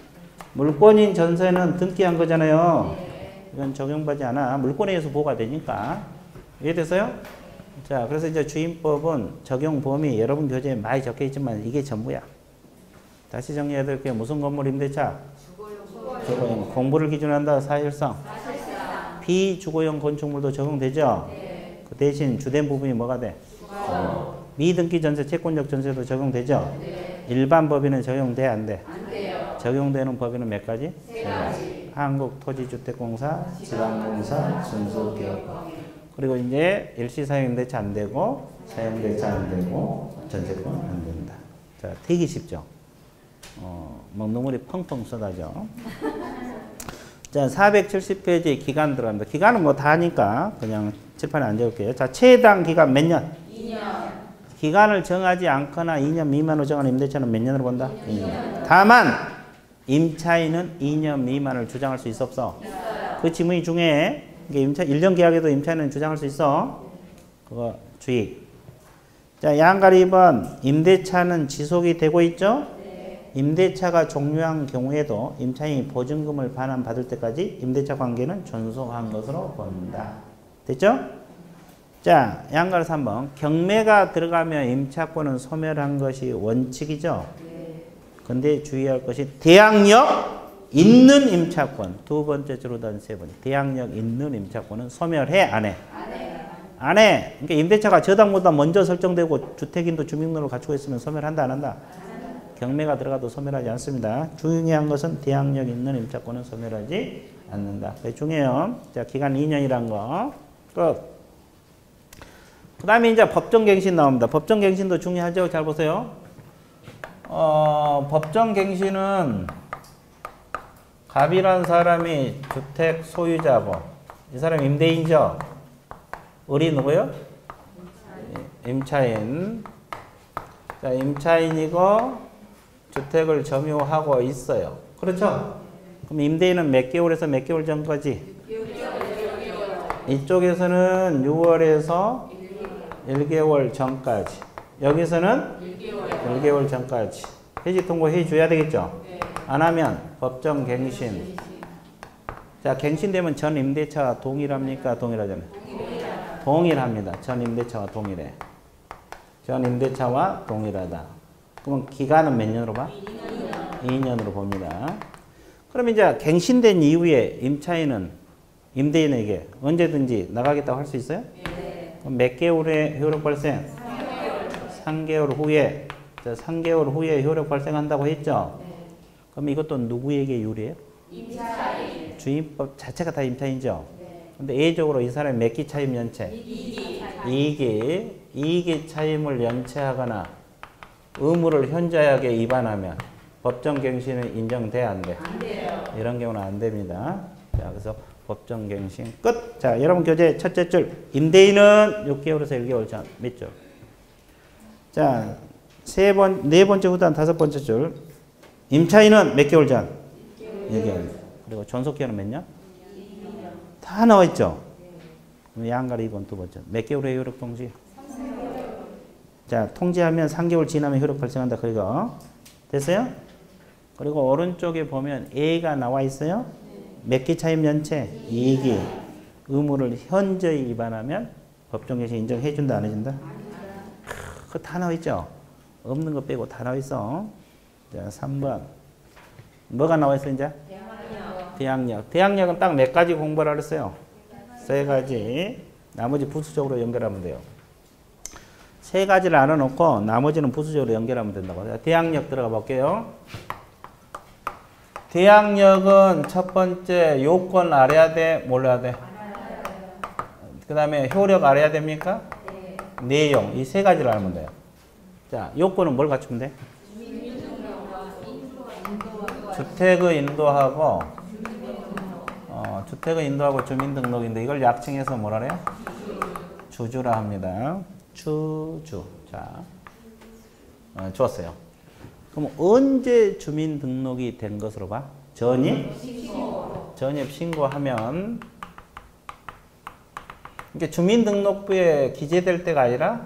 물권인 전세는 등기한 거잖아요. 이건 적용받지 않아. 물권에 의해서 보호가 되니까. 이해됐어요? 자, 그래서 이제 주임법은 적용 범위 여러분 교재에 많이 적혀 있지만 이게 전부야. 다시 정리해 드릴게요. 무슨 건물 임대차? 주거용. 공부를 기준으로 한다. 사실상. 비주거용 건축물도 적용되죠? 그 대신 주된 부분이 뭐가 돼? 미등기 전세, 채권적 전세도 적용되죠? 일반 법인은 적용돼, 안 돼? 안 돼요. 적용되는 법인은 몇 가지? 세 가지. 한국토지주택공사, 지방공사, 중소기업. 그리고 이제 일시사용 임대차 안 되고, 사용대차 안 되고, 전세권 안 된다. 자, 되게 쉽죠? 막 눈물이 펑펑 쏟아져. 자, 470페이지 기간 들어갑니다. 기간은 뭐 다 하니까 그냥 칠판에 안 적을게요. 자, 최당 기간 몇 년? 2년. 기간을 정하지 않거나 2년 미만으로 정한 임대차는 몇 년으로 본다? 2년. 다만 임차인은 2년 미만을 주장할 수 있어 없어? 있어요. 그 지문이 중에 임차 1년 계약에도 임차인은 주장할 수 있어. 그거 주의. 자, 양갈 2번 임대차는 지속이 되고 있죠? 네. 임대차가 종료한 경우에도 임차인이 보증금을 반환받을 때까지 임대차 관계는 존속한 것으로 본다. 됐죠? 자, 양갈 3번. 경매가 들어가면 임차권은 소멸한 것이 원칙이죠? 근데 주의할 것이 대항력 있는 임차권. 두 번째 주로단 세 번째. 대항력 있는 임차권은 소멸해? 안 해? 안 해. 그러니까 임대차가 저당보다 먼저 설정되고 주택인도 주민등록을 갖추고 있으면 소멸한다, 안 한다? 경매가 들어가도 소멸하지 않습니다. 중요한 것은 대항력 있는 임차권은 소멸하지 않는다. 그게 중요해요. 자, 기간 2년이란 거. 끝. 그 다음에 이제 법정갱신 나옵니다. 법정갱신도 중요하죠. 잘 보세요. 법정갱신은 갑이라는 사람이 주택 소유자고, 이 사람 임대인이죠. 을이 누구요? 임차인. 자, 임차인이고 주택을 점유하고 있어요. 그렇죠? 그럼 임대인은 몇 개월에서 몇 개월 전까지? 이쪽에서는 6월에서 1개월 전까지. 여기서는 1개월 전까지. 해지 통보해 줘야 되겠죠? 안 하면 법정갱신. 자, 갱신되면 전 임대차와 동일합니까? 동일하잖아요. 동일합니다. 전 임대차와 동일해. 전 임대차와 동일하다. 그러면 기간은 몇 년으로 봐? 2년으로 봅니다. 그럼 이제 갱신된 이후에 임차인은 임대인에게 언제든지 나가겠다고 할 수 있어요? 그럼 몇 개월의 효력 발생? 3개월 후에. 자, 3개월 후에 효력 발생한다고 했죠? 그럼 이것도 누구에게 유리해요? 임차인. 주임법 자체가 다 임차인이죠? 근데 예적으로 이 사람이 몇 기 차임 연체? 2기 차임을 연체하거나 의무를 현저하게 위반하면 법정갱신은 인정돼야 안 돼? 안 돼요. 이런 경우는 안 됩니다. 자, 그래서 법정갱신 끝. 자, 여러분 교재 첫째 줄. 임대인은 6개월에서 1개월 전. 몇 줄? 자, 네 번째 후단 다섯 번째 줄. 임차인은 몇 개월 전? 1개월. 그리고 존속기한은 몇 년? 다 나와 있죠? 양가리 2번 두 번째. 몇 개월의 효력 통지? 자, 통지하면 3개월 지나면 효력 발생한다. 그리고 됐어요? 그리고 오른쪽에 보면 A가 나와 있어요. 몇 기 차임 연체? 2기. 의무를 현저히 위반하면 법정갱신 인정해 준다, 안 해준다? 그거 다 나와 있죠? 없는 거 빼고 다 나와 있어. 자, 3번. 뭐가 나와 있어, 이제? 대항력. 대항력은 딱 몇 가지 공부를 하랬어요? 3가지. 나머지 부수적으로 연결하면 돼요. 3가지를 알아놓고 나머지는 부수적으로 연결하면 된다고. 대항력 들어가 볼게요. 대항력은 첫 번째 요건 알아야 돼? 몰라야 돼? 그 다음에 효력 알아야 됩니까? 내용. 이 3가지를 알면 돼요. 자, 요건은 뭘 갖추면 돼? 주택의 인도하고 주택의 인도하고 주민등록인데 이걸 약칭해서 뭐라 그래요? 주주라 합니다. 주주. 자, 좋았어요. 그럼 언제 주민등록이 된 것으로 봐? 전입 신고하면 이게 주민등록부에 기재될 때가 아니라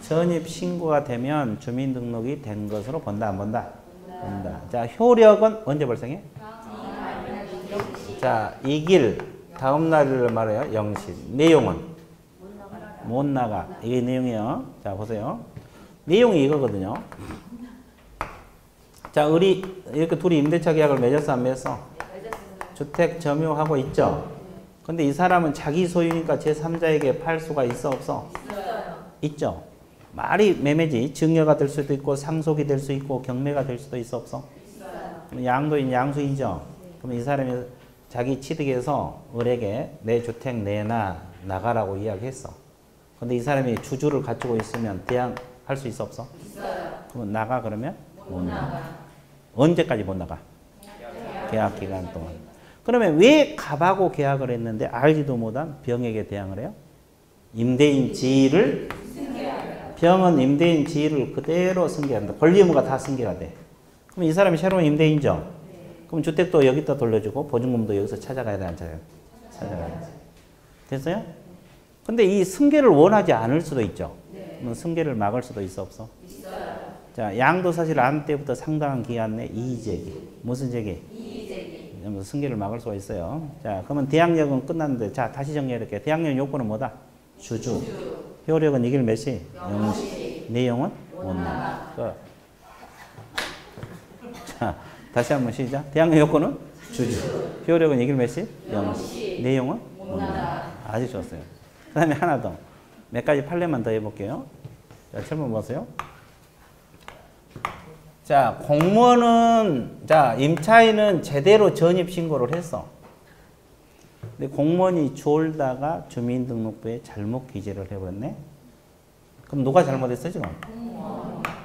전입 신고가 되면 주민등록이 된 것으로 본다, 안 본다? 본다. 자, 효력은 언제 발생해? 자, 이길 다음 날을 말해요. 영시. 내용은 못 나가. 이게 내용이에요. 자, 보세요. 내용이 이거거든요. 자, 우리 이렇게 둘이 임대차 계약을 맺었어, 안 맺었어? 주택 점유하고 있죠. 근데 이 사람은 자기 소유니까 제3자에게 팔 수가 있어, 없어? 있죠. 말이 매매지. 증여가 될 수도 있고 상속이 될 수 있고 경매가 될 수도 있어, 없어? 양도인 양수이죠. 그럼 이 사람이 자기 취득해서 을에게 내 주택 내놔 나가라고 이야기했어. 근데 이 사람이 주주를 갖추고 있으면 대항할 수 있어, 없어? 있어요. 그러면 나가 그러면? 못 나가. 언제까지 못 나가? 계약 기간 동안. 그러면 왜 갑하고 계약을 했는데 알지도 못한 병에게 대항을 해요? 임대인 지위를 병은 임대인 지위를 그대로 승계한다. 권리 의무가 다 승계가 돼. 그럼 이 사람이 새로운 임대인이죠? 그럼 주택도 여기다 돌려주고 보증금도 여기서 찾아가야 돼, 안 찾아가야 돼? 찾아가야 돼. 됐어요? 근데 이 승계를 원하지 않을 수도 있죠. 그럼 승계를 막을 수도 있어, 없어? 있어요. 자, 양도사실 안 때부터 상당한 기간 내 이의제기. 무슨 제기? 이의제기. 승계를 막을 수가 있어요. 자, 그러면 대항력은 끝났는데, 자, 다시 정리해볼게요. 대항력 요건은 뭐다? 주주. 효력은 이길 몇 시? 0시. 내용은? 못 나가. 자, 다시 한번 시작. 대항력 요건은? 주주. 효력은 이길 몇 시? 0시. 내용은? 못 나가. 아주 좋았어요. 그 다음에 하나 더. 몇 가지 판례만 더 해볼게요. 자, 질문 보세요. 자, 공무원은, 자, 임차인은 제대로 전입신고를 했어. 근데 공무원이 졸다가 주민등록부에 잘못 기재를 해버렸네. 그럼 누가 잘못했어 지금?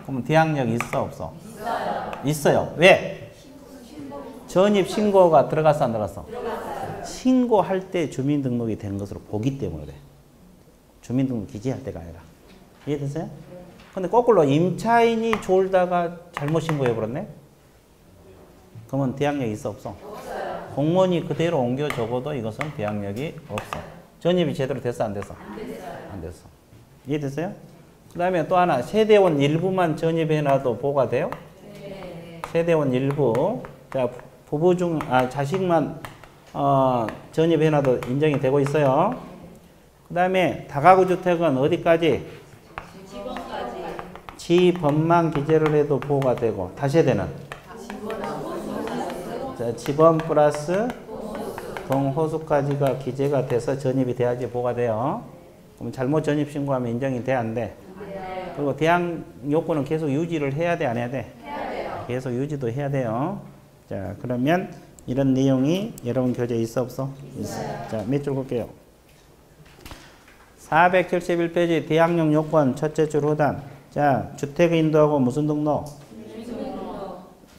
그럼 대항력 있어 없어? 있어요. 왜? 전입 신고가 들어갔어 안 들어갔어? 신고할 때 주민등록이 된 것으로 보기 때문에 그래. 주민등록 기재할 때가 아니라. 이해됐어요? 근데 거꾸로 임차인이 졸다가 잘못 신고해버렸네? 그러면 대항력이 있어 없어? 공무원이 그대로 옮겨 적어도 이것은 대항력이 없어. 전입이 제대로 됐어 안 됐어? 안 됐어. 이해됐어요? 그 다음에 또 하나, 세대원 일부만 전입해놔도 보호가 돼요? 세대원 일부. 자, 부부 중, 자식만, 전입해놔도 인정이 되고 있어요. 그 다음에 다가구 주택은 어디까지? 지번만 기재를 해도 보호가 되고, 다세대는? 자, 지번 플러스 동호수까지가 기재가 돼서 전입이 돼야지 보호가 돼요. 그럼 잘못 전입 신고하면 인정이 돼, 안 돼? 그리고 대항 요건은 계속 유지를 해야 돼, 안 해야 돼? 해야 돼요. 계속 유지도 해야 돼요. 자, 그러면 이런 내용이 여러분 교재에 있어, 없어? 있어. 자, 몇 줄 볼게요. 471페이지 대항력 요건 첫째 줄 후단. 자, 주택 인도하고 무슨 등록?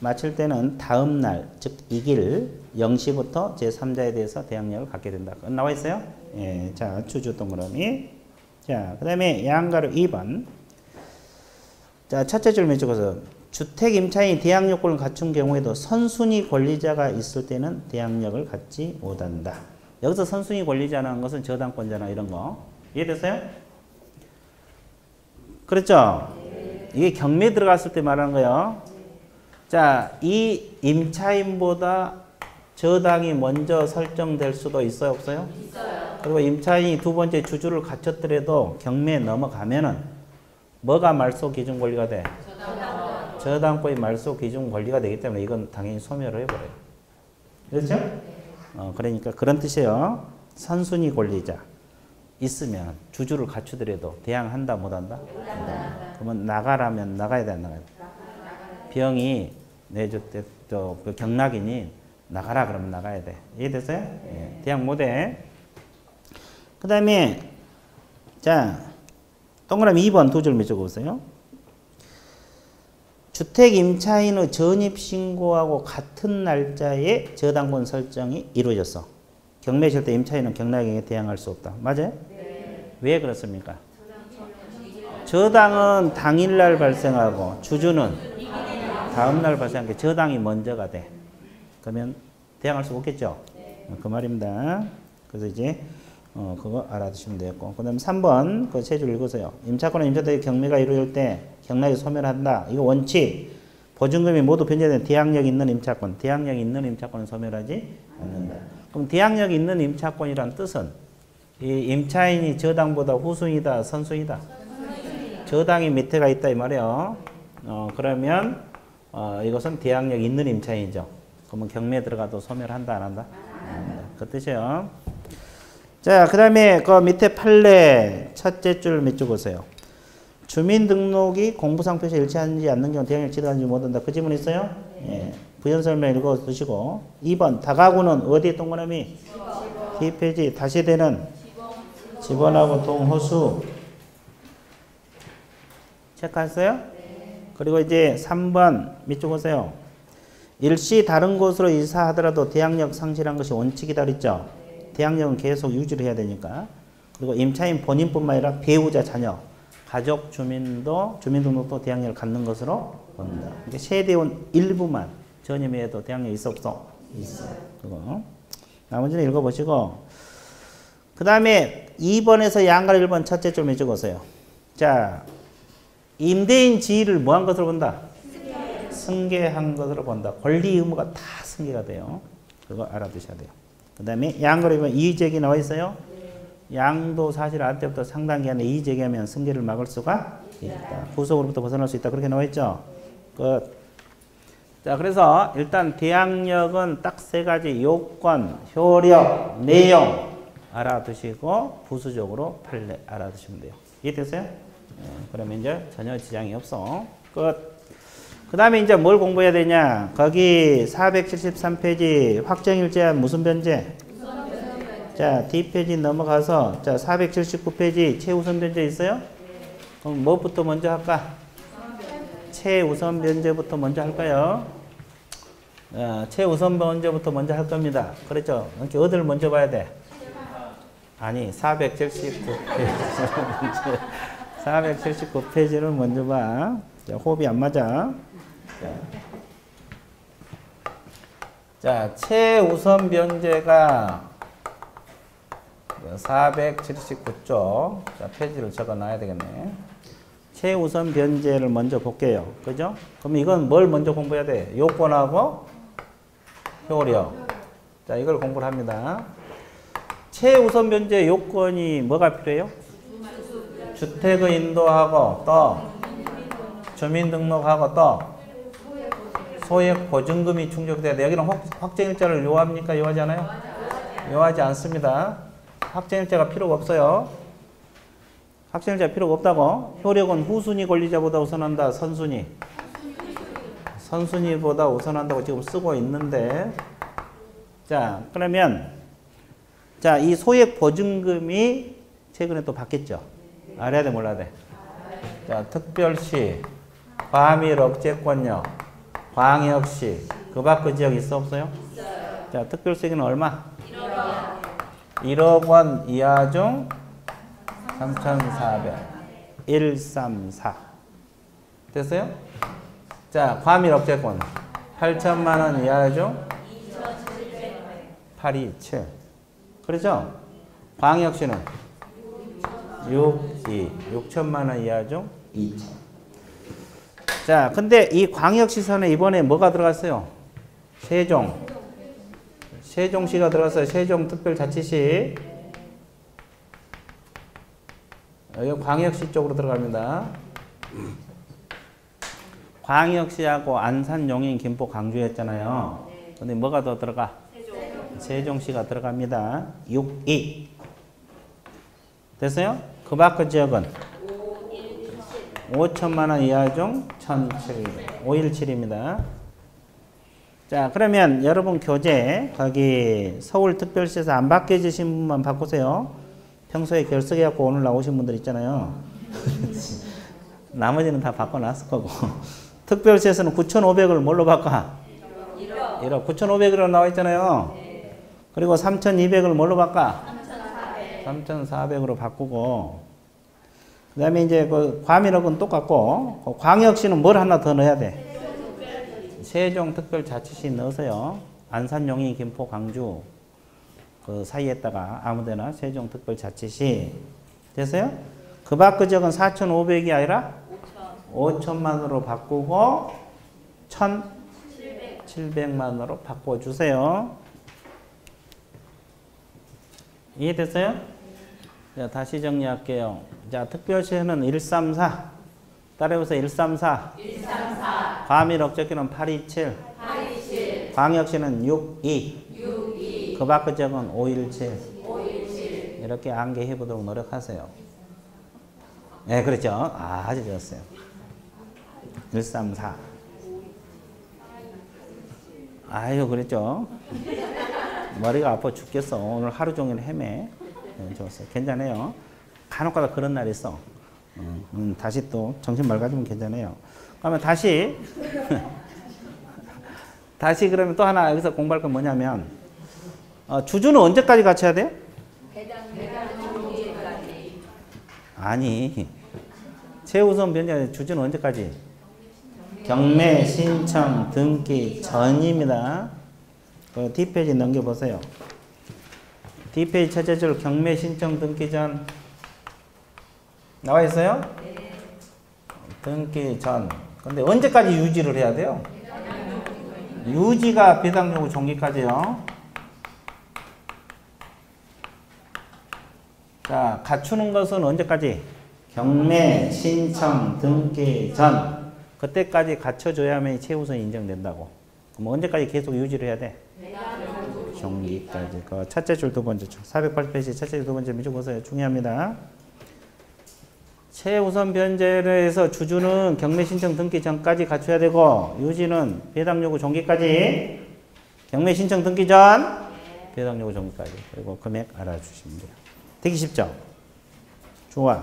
마칠 때는 다음 날, 즉 이길 0시부터 제3자에 대해서 대항력을 갖게 된다. 나와 있어요? 예, 자, 주주 동그라미. 자, 그 다음에 양가로 2번. 자, 첫째 줄 맺어서 주택 임차인이 대항 요건을 갖춘 경우에도 선순위 권리자가 있을 때는 대항력을 갖지 못한다. 여기서 선순위 권리자라는 것은 저당권자나 이런 거. 이해됐어요? 그렇죠? 이게 경매 들어갔을 때 말하는 거예요. 자, 이 임차인보다 저당이 먼저 설정될 수도 있어요, 없어요? 있어요. 그리고 임차인이 두 번째 주주를 갖췄더라도 경매에 넘어가면은 뭐가 말소 기준 권리가 돼? 저당권이 말소 기준 권리가 되기 때문에 이건 당연히 소멸을 해버려요. 그렇죠? 그러니까 그런 뜻이에요. 선순위 권리자 있으면 주주를 갖추더라도 대항한다 못한다? 그러면 나가라면 나가야 돼, 안 나가야 돼? 병이 내줬대 또 그 경락이니 나가라 그러면 나가야 돼. 이해됐어요? 예. 대항 못해. 그 다음에 자 동그라미 2번 두 줄 적어보세요. 주택 임차인의 전입신고하고 같은 날짜에 저당권 설정이 이루어졌어. 경매실 때 임차인은 경락에게 대항할 수 없다. 맞아요? 네. 왜 그렇습니까? 저당은 당일날 발생하고 주주는 다음날 발생한 게 저당이 먼저가 돼. 그러면 대항할 수 없겠죠? 그 말입니다. 그래서 이제 그거 알아두시면 되겠고. 그 다음에 3번 그 세 줄 읽으세요. 임차권은 임차대의 경매가 이루어질 때 경락이 소멸한다. 이거 원칙. 보증금이 모두 변제된 대항력 있는 임차권. 대항력 있는 임차권은 소멸하지 않는다. 그럼 대항력 있는 임차권이란 뜻은 이 임차인이 저당보다 후순위다, 선순위다? 저당이 밑에가 있다 이 말이에요. 그러면 이것은 대항력 있는 임차인이죠. 그러면 경매에 들어가도 소멸한다 안 한다? 그 뜻이에요. 자, 그 다음에 그 밑에 판례 첫째 줄 밑줄 보세요. 주민등록이 공부상표시에 일치하지 않는 경우 대항력 지도하지 못한다. 그 질문 있어요? 예. 부연 설명 읽어 두시고. 2번 다가구는 어디에 동그라미? D페이지 다시대는 지번하고 동호수 체크했어요? 그리고 이제 3번 밑줄 보세요. 일시 다른 곳으로 이사하더라도 대항력 상실한 것이 원칙이다 그랬죠? 대항력은 계속 유지를 해야 되니까. 그리고 임차인 본인뿐만 아니라 배우자, 자녀, 가족, 주민도 주민등록도 대항력을 갖는 것으로 본다. 그러니까 세대원 일부만 전임해도 대항력이 있어 없어? 있어. 그거. 나머지는 읽어보시고. 그 다음에 2번에서 양가 1번 첫째 줄 적으세요. 자, 임대인 지위를 뭐 한 것으로 본다? 승계한 것으로 본다. 권리 의무가 다 승계가 돼요. 그거 알아두셔야 돼요. 그 다음에 양가로 보면 이의제기 나와 있어요. 양도 사실 알 때부터 상당 기간에 이의제기하면 승계를 막을 수가 있다. 구속으로부터 벗어날 수 있다. 그렇게 나와 있죠. 끝. 자, 그래서 일단 대항력은 딱 세 가지 요건, 효력, 내용 알아두시고 부수적으로 판례 알아두시면 돼요. 이해됐어요? 그러면 이제 전혀 지장이 없어. 끝. 그 다음에 이제 뭘 공부해야 되냐? 거기 473페이지 확정일제한 무슨 변제? 자, D페이지 넘어가서 자 479페이지 최우선 변제 있어요? 그럼 뭐부터 먼저 할까? 최우선 변제부터 먼저 할까요? 최우선 변제부터 먼저 할 겁니다. 그렇죠? 이렇게 어디를 먼저 봐야 돼? 아니, 479페이지를 먼저, 479페이지를 먼저 봐. 자, 호흡이 안 맞아. 자, 최우선 변제가 479쪽. 자, 페이지를 적어 놔야 되겠네. 최우선 변제를 먼저 볼게요. 그죠? 그럼 이건 뭘 먼저 공부해야 돼? 요건하고 효력. 자, 이걸 공부를 합니다. 최우선 변제 요건이 뭐가 필요해요? 주택의 인도하고 또 주민등록하고 또 소액 보증금이 충족돼야 돼. 여기는 확정일자를 요합니까? 요하지 않아요? 요하지 않습니다. 확정일자가 필요가 없어요. 확정일자 필요가 없다고. 효력은 후순위 권리자보다 우선한다. 선순위. 선순위보다 우선한다고 지금 쓰고 있는데, 자, 그러면 자, 이 소액 보증금이 최근에 또 바뀌었죠. 알아야 돼, 몰라야 돼? 자, 특별시, 과밀 억제권역, 광역시, 그 밖 그 지역 있어 없어요? 있어요. 자, 특별시는 얼마? 1억 원 이하 중 3,400. 134. 됐어요? 자, 과밀 억제권 8천만 원 이하 중 827. 그렇죠? 광역시는 6천만 원 이하 중 2천. 자, 근데 이 광역시선에 이번에 뭐가 들어갔어요? 세종시가 들어갔어요. 세종특별자치시. 여기 광역시 쪽으로 들어갑니다. 광역시하고 안산, 용인, 김포, 강주였잖아요. 근데 뭐가 더 들어가? 세종시가 들어갑니다. 62. 됐어요? 그 밖의 지역은 5천만 원 이하 중 1,700. 517입니다. 자, 그러면 여러분 교재 거기 서울특별시에서 안 바뀌어지신 분만 바꾸세요. 평소에 결석해갖고 오늘 나오신 분들 있잖아요. 나머지는 다 바꿔놨을 거고. 특별시에서는 9,500을 뭘로 바꿔? 1억. 9,500으로 나와 있잖아요. 그리고 3,200을 뭘로 바꿔? 3,400으로 바꾸고. 그 다음에 이제 그 과밀억은 똑같고, 광역시는 뭘 하나 더 넣어야 돼? 세종특별자치시 넣으세요. 안산, 용인, 김포, 강주 그 사이에다가 아무데나 세종특별자치시. 됐어요? 그 밖의 지역은 4,500이 아니라 5천만으로 바꾸고 1,700만으로 바꿔주세요. 이해됐어요? 자, 다시 정리할게요. 자, 특별시에는 134. 따라해보세요. 134. 과밀 억제권은 827. 광역시는 62. 그 밖의 지역은 517. 이렇게 암기해 보도록 노력하세요. 네, 그렇죠. 아주 좋았어요. 134. 아유, 그랬죠. 머리가 아파 죽겠어. 오늘 하루 종일 헤매. 네, 좋았어요. 괜찮아요. 간혹가다 그런 날이 있어. 다시 또 정신 맑아지면 괜찮아요. 그러면 다시 그러면 또 하나 여기서 공부할 건 뭐냐면 주주는 언제까지 갖춰야 돼요? 아니, 최우선 변제 주주는 언제까지? 경매 신청 등기 전입니다. 그 뒷페이지 넘겨보세요. 뒷페이지 첫째 줄 경매 신청 등기 전 나와 있어요? 네. 등기 전. 근데 언제까지 유지를 해야 돼요? 유지가 배당 요구 종기까지요. 자, 갖추는 것은 언제까지? 경매 신청 등기 전. 그때까지 갖춰줘야만 최우선 인정된다고. 그럼 언제까지 계속 유지를 해야 돼? 종기까지. 그 첫째 줄 두 번째 줄. 480페이지 첫째 줄 두 번째 밑줄 보세요. 중요합니다. 최우선 변제를 해서 주주는 경매 신청 등기 전까지 갖춰야 되고, 유지는 배당 요구 종기까지. 경매 신청 등기 전, 배당 요구 종기까지. 그리고 금액 알아주시면 돼요. 되기 쉽죠? 좋아.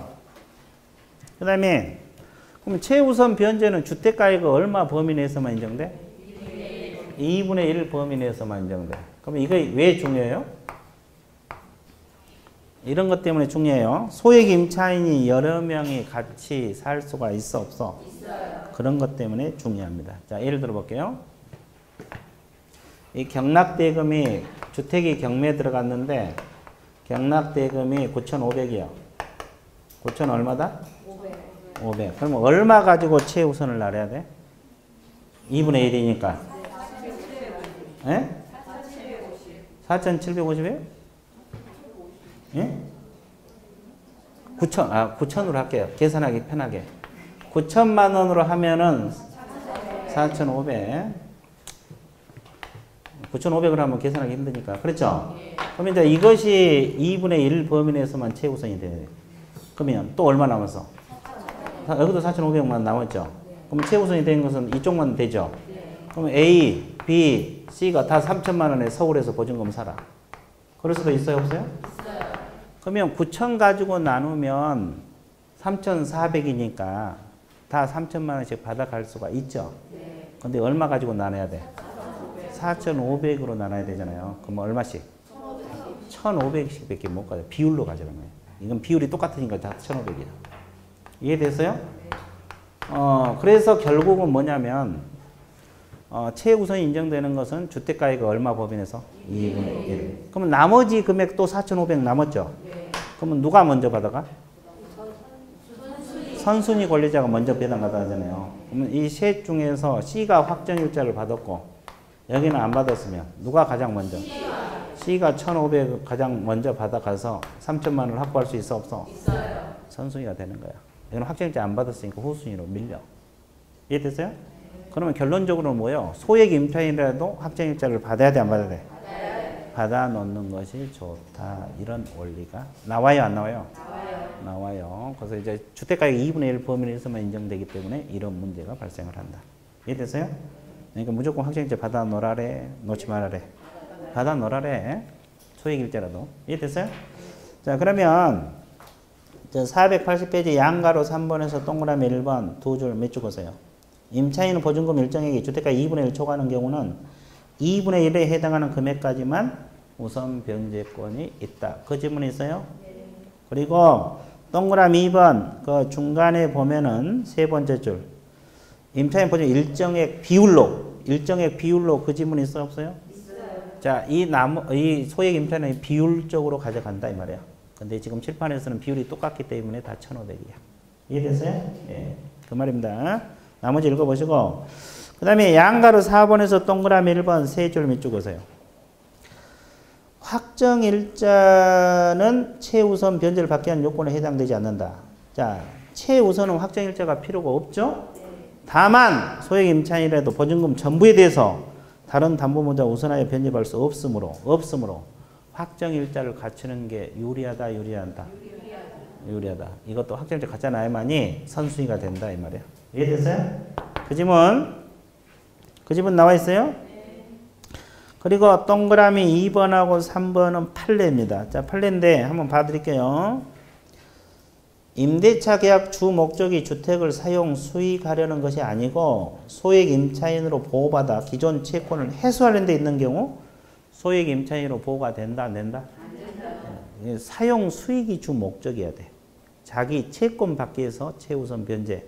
그 다음에 그럼 최우선 변제는 주택가액의 얼마 범위 내에서만 인정돼? 2분의 1 범위 내에서만 인정돼. 그럼 이거 왜 중요해요? 이런 것 때문에 중요해요. 소액 임차인이 여러 명이 같이 살 수가 있어 없어? 있어요. 그런 것 때문에 중요합니다. 자, 예를 들어 볼게요. 이 경락대금이 주택이 경매에 들어갔는데 경락대금이 9,500이요. 9,000 얼마다? 500. 그러면 얼마 가지고 최우선을 나눠야 돼? 2분의 1이니까. 예? 4,750이에요? 예? 9,000으로 할게요. 계산하기 편하게. 9,000만 원으로 하면은 4,500. 9,500으로 하면 계산하기 힘드니까. 그렇죠? 그러면 이제 이것이 2분의 1 범위 내에서만 최우선이 돼야 돼요. 그러면 또 얼마 남았어? 여기도 4,500만 남았죠? 그럼 최우선이 된 것은 이쪽만 되죠? 그럼 A, B, C가 다 3천만 원에 서울에서 보증금 사라. 그럴 수도 있어요? 없어요? 있어요. 그러면 9천 가지고 나누면 3,400이니까 다 3천만 원씩 받아갈 수가 있죠? 네. 근데 얼마 가지고 나눠야 돼? 4,500으로 나눠야 되잖아요. 그럼 얼마씩? 1,500씩 밖에 못 가요. 비율로 가져가는 거예요. 이건 비율이 똑같으니까 다 1,500이야. 이해됐어요? 그래서 결국은 뭐냐면 최우선이 인정되는 것은 주택가액이 얼마 범위 내에서? 2분의 1. 그러면 나머지 금액 또 4,500 남았죠? 그러면 누가 먼저 받아가? 선순위 권리자가 먼저 배당받아가잖아요. 그러면 이 셋 중에서 C가 확정일자를 받았고 여기는 안 받았으면 누가 가장 먼저? C가 1,500 가장 먼저 받아가서 3천만 원을 확보할 수 있어 없어? 있어요. 선순위가 되는 거야. 이건 확정일자 안 받았으니까 후순위로 밀려. 이해됐어요? 그러면 결론적으로 뭐예요? 소액 임차인이라도 확정일자를 받아야 돼, 안 받아야 돼? 받아 놓는 것이 좋다. 이런 원리가 나와요, 안 나와요? 나와요. 그래서 이제 주택가액 2분의 1 범위 내에서만 인정되기 때문에 이런 문제가 발생을 한다. 이해됐어요? 그러니까 무조건 확정일자 받아 놓으라래, 놓지 말아래. 받아 놓으라래. 소액일자라도. 이해됐어요? 자, 그러면 480페이지 양가로 3번에서 동그라미 1번 두 줄 몇 줄 거세요? 임차인은 보증금 일정액이 주택가 2분의 1 초과하는 경우는 2분의 1에 해당하는 금액까지만 우선 변제권이 있다. 그 질문이 있어요? 네. 그리고 동그라미 2번 그 중간에 보면은 세 번째 줄 임차인 보증 일정액 비율로 그 질문이 있어요? 없어요? 있어요. 자, 이 소액 임차인은 비율적으로 가져간다 이 말이야. 근데 지금 칠판에서는 비율이 똑같기 때문에 다 1,500이야. 이해됐어요? 예. 그 말입니다. 나머지 읽어보시고 그 다음에 양가로 4번에서 동그라미 1번 세 줄 밑줄 그으세요. 확정일자는 최우선 변제를 받기 위한 요건에 해당되지 않는다. 자, 최우선은 확정일자가 필요가 없죠? 다만 소액 임차인이라도 보증금 전부에 대해서 다른 담보물자 우선하여 변제할 수 없으므로 확정일자를 갖추는 게 유리하다. 유리하다. 이것도 확정일자 갖지 않아야만이 선순위가 된다 이 말이야. 이해됐어요? 그 집은 나와 있어요? 네. 그리고 동그라미 2번하고 3번은 판례입니다. 자, 판례인데 한번 봐드릴게요. 임대차 계약 주 목적이 주택을 사용 수익하려는 것이 아니고 소액 임차인으로 보호받아 기존 채권을 해소하려는 데 있는 경우 소액 임차인으로 보호가 된다, 안 된다? 안 된다. 사용 수익이 주 목적이어야 돼. 자기 채권 받기 위해서 최우선 변제,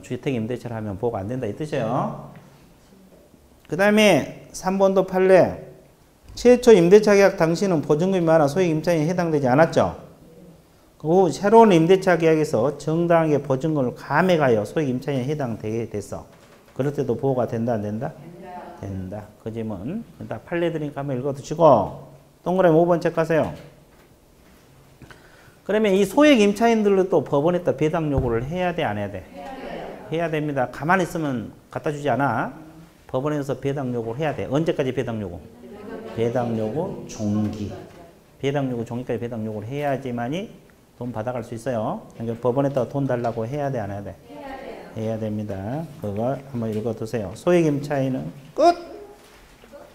주택 임대차를 하면 보호가 안 된다 이 뜻이에요. 그 다음에 3번도 판례. 최초 임대차 계약 당시는 보증금이 많아 소액 임차인에 해당되지 않았죠. 그 새로운 임대차 계약에서 정당하게 보증금을 감액하여 소액 임차인에 해당되게 됐어. 그럴 때도 보호가 된다, 안 된다? 된다. 그 질문. 일단 판례 드리니까 한번 읽어두시고 동그라미 5번 체크하세요. 그러면 이 소액 임차인들로 또 법원에다 배당 요구를 해야 돼, 안 해야 돼? 해야 됩니다. 가만히 있으면 갖다 주지 않아. 법원에서 배당 요구를 해야 돼. 언제까지 배당 요구? 배당 요구 종기. 배당 요구 종기까지 배당 요구를 해야지만이 돈 받아갈 수 있어요. 그러니까 법원에다가 돈 달라고 해야 돼, 안 해야 돼? 해야 됩니다. 그거 한번 읽어두세요. 소액 임차인은 끝!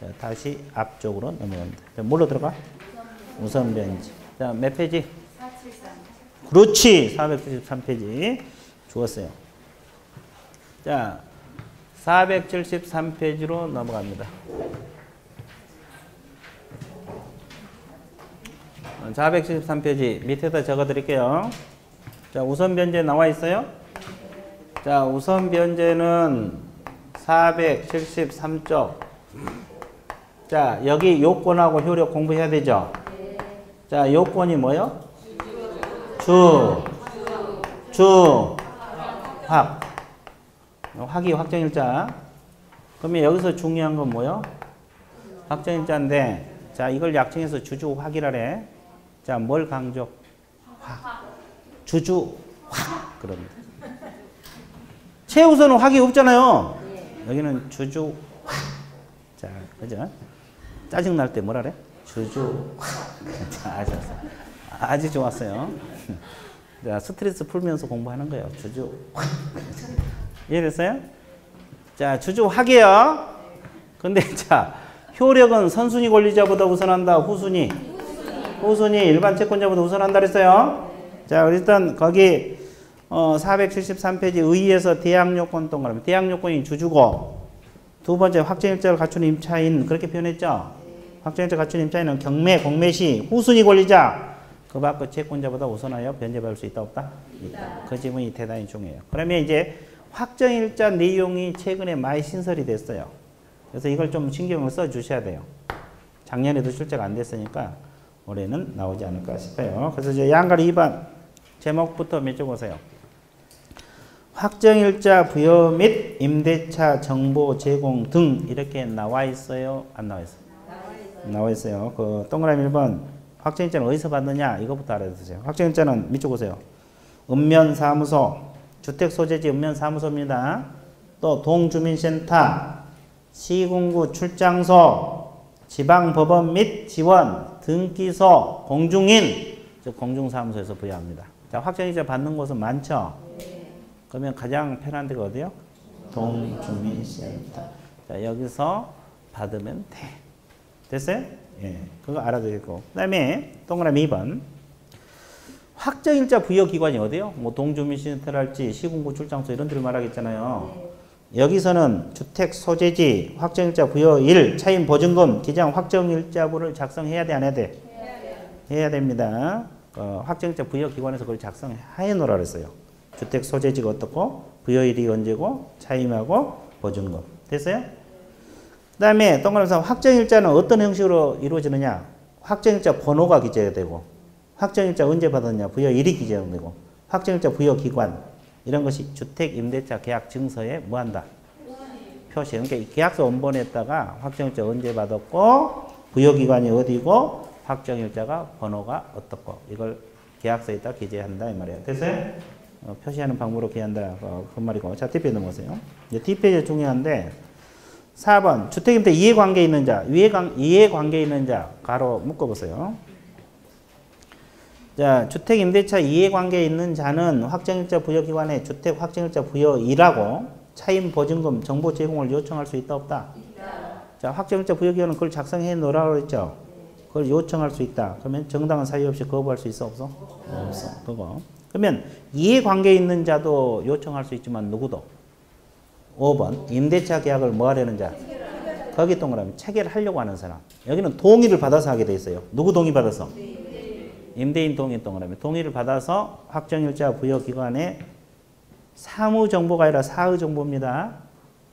자, 다시 앞쪽으로 넘어갑니다. 자, 뭘로 들어가? 우선 변제. 자, 몇 페이지? 473. 그렇지! 473페이지. 주었어요. 자, 473페이지로 넘어갑니다. 473페이지 밑에다 적어 드릴게요. 자, 우선 변제 나와 있어요? 자, 우선 변제는 473쪽. 자, 여기 요건하고 효력 공부해야 되죠? 자, 요건이 뭐요? 확. 확이 확정일자. 그러면 여기서 중요한 건 뭐요? 확정일자인데, 자, 이걸 약정해서 주주 확이라래. 자, 뭘 강조? 확. 주주 확. 그럽니다. 최우선은 확이 없잖아요. 여기는 주주 확. 자, 그죠? 짜증날 때 뭐라 그래? 주주 확. 자, 아주 좋았어요. 자, 스트레스 풀면서 공부하는 거예요. 주주 확. 이해됐어요? 자, 주주 확이에요. 근데 자, 효력은 선순위 권리자보다 우선한다. 후순위 일반 채권자보다 우선한다 그랬어요. 자, 일단 거기 473페이지 의의에서 대항요건 동그라미. 대항요건이 주주고 두 번째 확정일자를 갖춘 임차인 그렇게 표현했죠. 확정일자 갖춘 임차인은 경매, 공매시 후순위 권리자 그 밖의 채권자보다 우선하여 변제받을 수 있다 없다? 있다. 그 지문이 대단히 중요해요. 그러면 이제 확정일자 내용이 최근에 많이 신설이 됐어요. 그래서 이걸 좀 신경을 써 주셔야 돼요. 작년에도 출제가 안 됐으니까 올해는 나오지 않을까 싶어요. 그래서 이제 양가리 2번 제목부터 몇 줄 보세요. 확정일자 부여 및 임대차 정보 제공 등 이렇게 나와 있어요? 안 나와 있어요? 나와 있어요. 그 동그라미 1번 확정일자는 어디서 받느냐 이거부터 알아두세요. 확정일자는 밑줄 보세요. 읍면사무소 주택소재지 읍면사무소입니다. 또 동주민센터, 시군구 출장소, 지방법원 및 지원, 등기소, 공중인, 즉 공중사무소에서 부여합니다. 자, 확정일자 받는 곳은 많죠? 그러면 가장 편한 데가 어디요? 동주민센터. 자, 여기서 받으면 돼. 됐어요? 예, 그거 알아두시고. 그 다음에 동그라미 2번. 확정일자 부여기관이 어디요? 뭐 동주민센터랄지 시군구 출장소 이런 데를 말하겠잖아요. 여기서는 주택 소재지 확정일자 부여일 차임 보증금 기장 확정일자부를 작성해야 돼 안 해야 돼? 해야 됩니다. 확정일자 부여기관에서 그걸 작성해 놓으라 그랬어요. 주택 소재지가 어떻고 부여일이 언제고 차임하고 보증금 됐어요? 그 다음에 동그라미 3 확정일자는 어떤 형식으로 이루어지느냐? 확정일자 번호가 기재가 되고 확정일자 언제 받았냐? 부여일이 기재되고 확정일자 부여기관 이런 것이 주택임대차 계약 증서에 뭐한다? 표시. 그러니까 이 계약서 원본에다가 확정일자 언제 받았고 부여기관이 어디고 확정일자가 번호가 어떻고 이걸 계약서에다 기재한다 이 말이에요. 됐어요? 표시하는 방법으로 기한다 그 말이고. 자, 뒷페이지 넘어가세요. 이제 뒷페이지 중요한데 4번 주택임대 이해관계 있는 자 이해관계 있는 자 가로 묶어보세요. 자, 주택임대차 이해관계에 있는 자는 확정일자 부여기관에 주택 확정일자 부여일하고 차임 보증금 정보 제공을 요청할 수 있다 없다? 있다. 자, 확정일자 부여기관은 그걸 작성해 놓으라고 했죠? 그걸 요청할 수 있다. 그러면 정당한 사유 없이 거부할 수 있어 없어? 없어. 그거. 그러면 이해관계에 있는 자도 요청할 수 있지만 누구도? 5번 임대차 계약을 뭐 하려는 자? 거기 동그라미 체결하려고 하는 사람. 여기는 동의를 받아서 하게 돼 있어요. 누구 동의 받아서? 임대인 동의 동그라미 동의를 받아서 확정일자 부여기관에 사무정보가 아니라 사의정보입니다.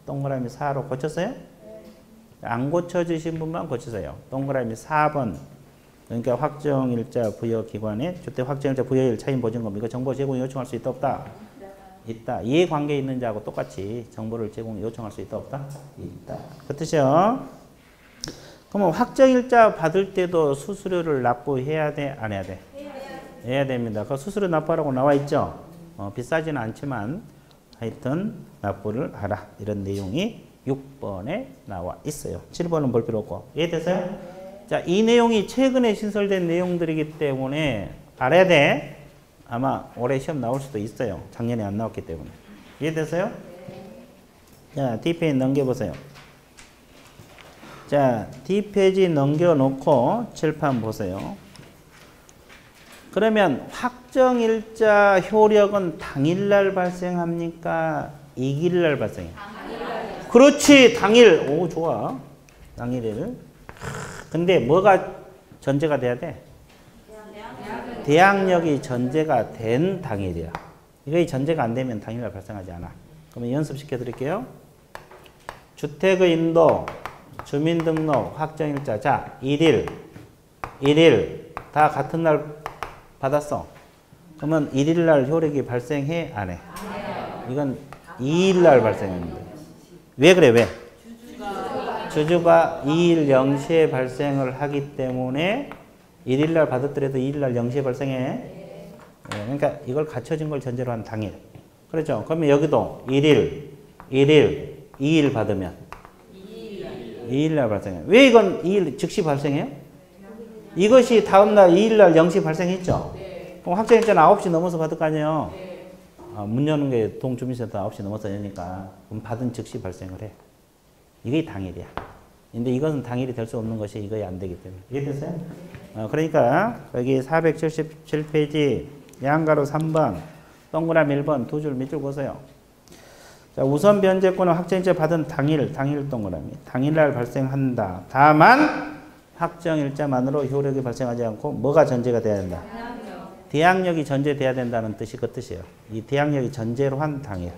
동그라미 4로 고쳤어요? 안 고쳐주신 분만 고치세요. 동그라미 4번 그러니까 확정일자 부여기관에 주택 확정일자 부여일 차임보증금 이거 정보 제공 요청할 수 있다 없다? 있다. 이해관계 있는 자하고 똑같이 정보를 제공 요청할 수 있다 없다? 있다. 그 뜻이요. 그러면 확정일자 받을 때도 수수료를 납부해야 돼? 안 해야 돼? 해야 됩니다. 그 수수료 납부하라고 나와 있죠? 비싸지는 않지만 하여튼 납부를 하라. 이런 내용이 6번에 나와 있어요. 7번은 볼 필요 없고. 이해됐어요? 자, 이 내용이 최근에 신설된 내용들이기 때문에 알아야 돼. 아마 올해 시험 나올 수도 있어요. 작년에 안 나왔기 때문에. 이해됐어요? 자, 뒷페이지 넘겨보세요. 자, 뒷페이지 넘겨놓고 칠판 보세요. 그러면 확정일자 효력은 당일날 발생합니까? 이길날 발생해요? 그렇지, 당일. 오, 좋아. 당일을. 근데 뭐가 전제가 돼야 돼? 대항력이 전제가 된 당일이야. 이게 전제가 안 되면 당일날 발생하지 않아. 그러면 연습시켜 드릴게요. 주택의 인도, 주민등록, 확정일자. 자, 1일 다 같은 날 받았어. 그러면 1일날 효력이 발생해? 안 해? 이건 2일날 발생하는데. 왜 그래? 왜? 주주가 2일 0시에 발생을 하기 때문에 1일날 받았더라도 2일날 0시에 발생해. 그러니까 이걸 갖춰진 걸 전제로 한 당일. 그렇죠? 그러면 여기도 1일, 2일 받으면 2일날 발생해. 왜 이건 2일 즉시 발생해요? 이것이 다음날 2일날 0시 발생했죠? 그럼 확정일자는 9시 넘어서 받을 거 아니에요? 문 여는 게 동주민센터 9시 넘어서 여니까 그럼 받은 즉시 발생을 해. 이게 당일이야. 근데 이것은 당일이 될 수 없는 것이 이거에 안 되기 때문에. 이해됐어요? 그러니까 여기 477페이지 양가로 3번 동그라미 1번 두 줄 밑줄 보세요. 자, 우선 변제권은 확정일자 받은 당일 동그라미. 당일날 발생한다. 다만 확정일자만으로 효력이 발생하지 않고 뭐가 전제가 돼야 된다? 대항력이 전제돼야 된다는 뜻이 그 뜻이에요. 이 대항력이 전제로 한 당일.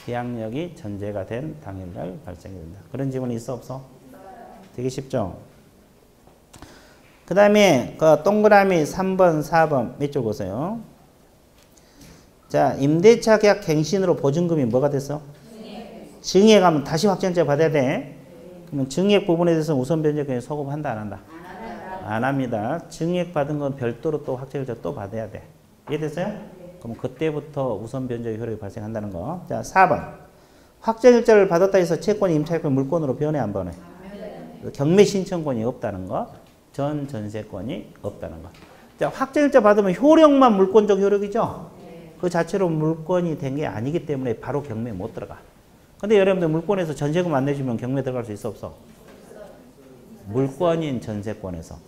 대항력이 전제가 된 당일날 발생이 된다. 그런 지문이 있어 없어? 되게 쉽죠? 그 다음에 그 동그라미 3번, 4번 밑줄 보세요. 자, 임대차 계약 갱신으로 보증금이 뭐가 됐어? 증액하면 다시 확정일자 받아야 돼. 그러면 증액 부분에 대해서 우선 변제권이 소급한다 안 한다? 안 합니다. 증액 받은 건 별도로 또 확정일자 또 받아야 돼. 이해됐어요? 그럼 그때부터 우선 변제 효력이 발생한다는 거. 자, 4번. 확정일자를 받았다 해서 채권이 임차권 물권으로 변해 안 변해? 경매 신청권이 없다는 거. 전 전세권이 없다는 거. 자, 확정일자 받으면 효력만 물권적 효력이죠? 그 자체로 물권이 된 게 아니기 때문에 바로 경매에 못 들어가. 근데 여러분들 물권에서 전세금 안 내주면 경매 들어갈 수 있어 없어? 물권인 전세권에서.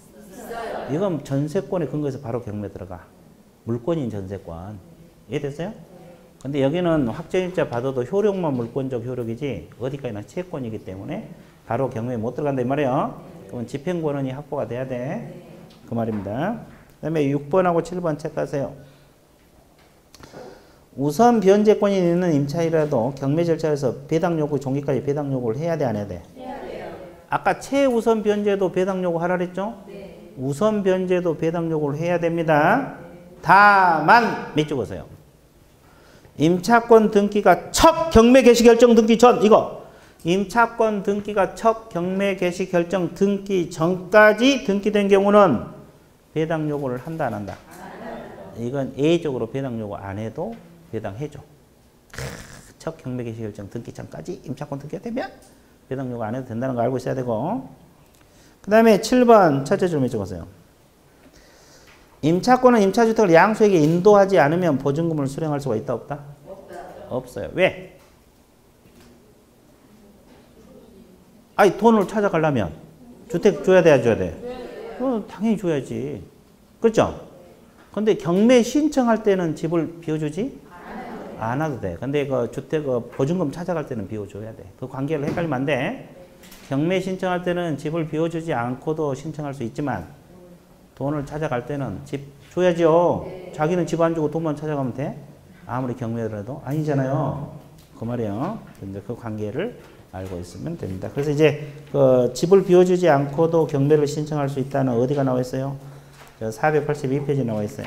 이건 전세권에 근거해서 바로 경매 들어가. 물권인 전세권. 이해됐어요? 근데 여기는 확정일자 받아도 효력만 물권적 효력이지 어디까지나 채권이기 때문에 바로 경매에 못 들어간다 이 말이에요. 그러면 집행권원이 확보가 돼야 돼. 그 말입니다. 그 다음에 6번하고 7번 체크하세요. 우선 변제권이 있는 임차인이라도 경매 절차에서 배당 요구 종기까지 배당 요구를 해야 돼 안 해야 돼? 해야 돼요. 아까 최우선 변제도 배당 요구 하라 그랬죠? 네. 우선 변제도 배당 요구를 해야 됩니다. 네. 다만 밑줄 보세요. 임차권 등기가 첫 경매 개시 결정 등기 전 이거 임차권 등기가 첫 경매 개시 결정 등기 전까지 등기된 경우는 배당 요구를 한다 안 한다? 이건 예외적으로 배당 요구 안 해도 배당해줘. 첫 경매 개시 결정 등기 전까지 임차권 등기가 되면 배당 요구 안 해도 된다는 거 알고 있어야 되고. 그 다음에 7번 첫째 줄 밑줄 보세요. 임차권은 임차주택을 양수에게 인도하지 않으면 보증금을 수령할 수가 있다 없다? 없어요. 왜? 아니 돈을 찾아가려면 주택 줘야 돼, 안 줘야 돼? 당연히 줘야지. 그렇죠? 근데 경매 신청할 때는 집을 비워주지? 안 와도 돼. 근데 그 주택 보증금 찾아갈 때는 비워줘야 돼. 그 관계를 헷갈리면 안 돼. 경매 신청할 때는 집을 비워주지 않고도 신청할 수 있지만 돈을 찾아갈 때는 집 줘야죠. 자기는 집 안 주고 돈만 찾아가면 돼? 아무리 경매더라도 아니잖아요. 그 말이에요. 근데 그 관계를 알고 있으면 됩니다. 그래서 이제 그 집을 비워주지 않고도 경매를 신청할 수 있다는 어디가 나와 있어요? 482페이지 나와 있어요.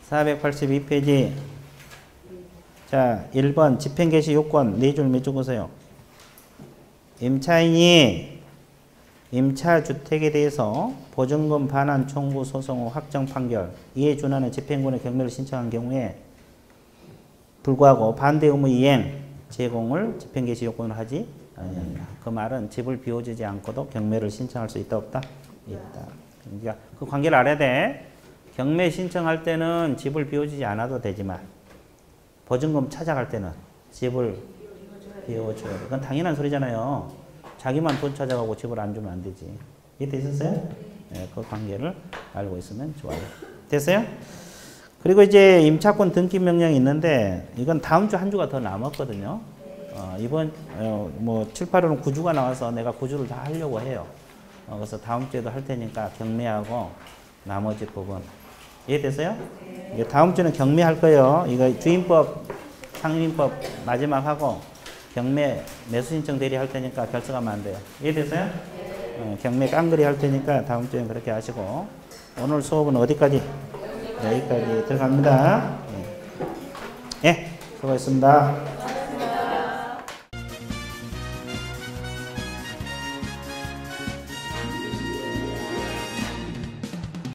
482페이지. 자, 1번 집행개시 요건 4줄 밑줄 보세요. 임차인이 임차주택에 대해서 보증금 반환 청구 소송 후 확정 판결 이에 준하는 집행권의 경매를 신청한 경우에 불구하고 반대 의무 이행 제공을 집행개시 요건을 하지 아니한다. 그 말은 집을 비워주지 않고도 경매를 신청할 수 있다 없다? 있다. 그러니까 그 관계를 알아야 돼. 경매 신청할 때는 집을 비워주지 않아도 되지만 보증금 찾아갈 때는 집을 비워줘야 돼. 그건 당연한 소리잖아요. 자기만 돈 찾아가고 집을 안 주면 안 되지. 이해되셨어요? 예, 그 관계를 알고 있으면 좋아요. 됐어요? 그리고 이제 임차권 등기 명령이 있는데 이건 다음 주 한 주가 더 남았거든요. 이번 뭐 7, 8월은 9주가 나와서 내가 9주를 다 하려고 해요. 그래서 다음 주에도 할 테니까 경매하고 나머지 부분 이해됐어요? 이게 다음 주는 경매할 거예요. 이거 주임법, 상임법 마지막 하고 경매 매수 신청 대리 할 테니까 결석하면 안 돼요. 이해됐어요? 경매 깡그리 할 테니까 다음 주엔 그렇게 하시고 오늘 수업은 어디까지? 여기까지 들어갑니다. 예, 수고했습니다.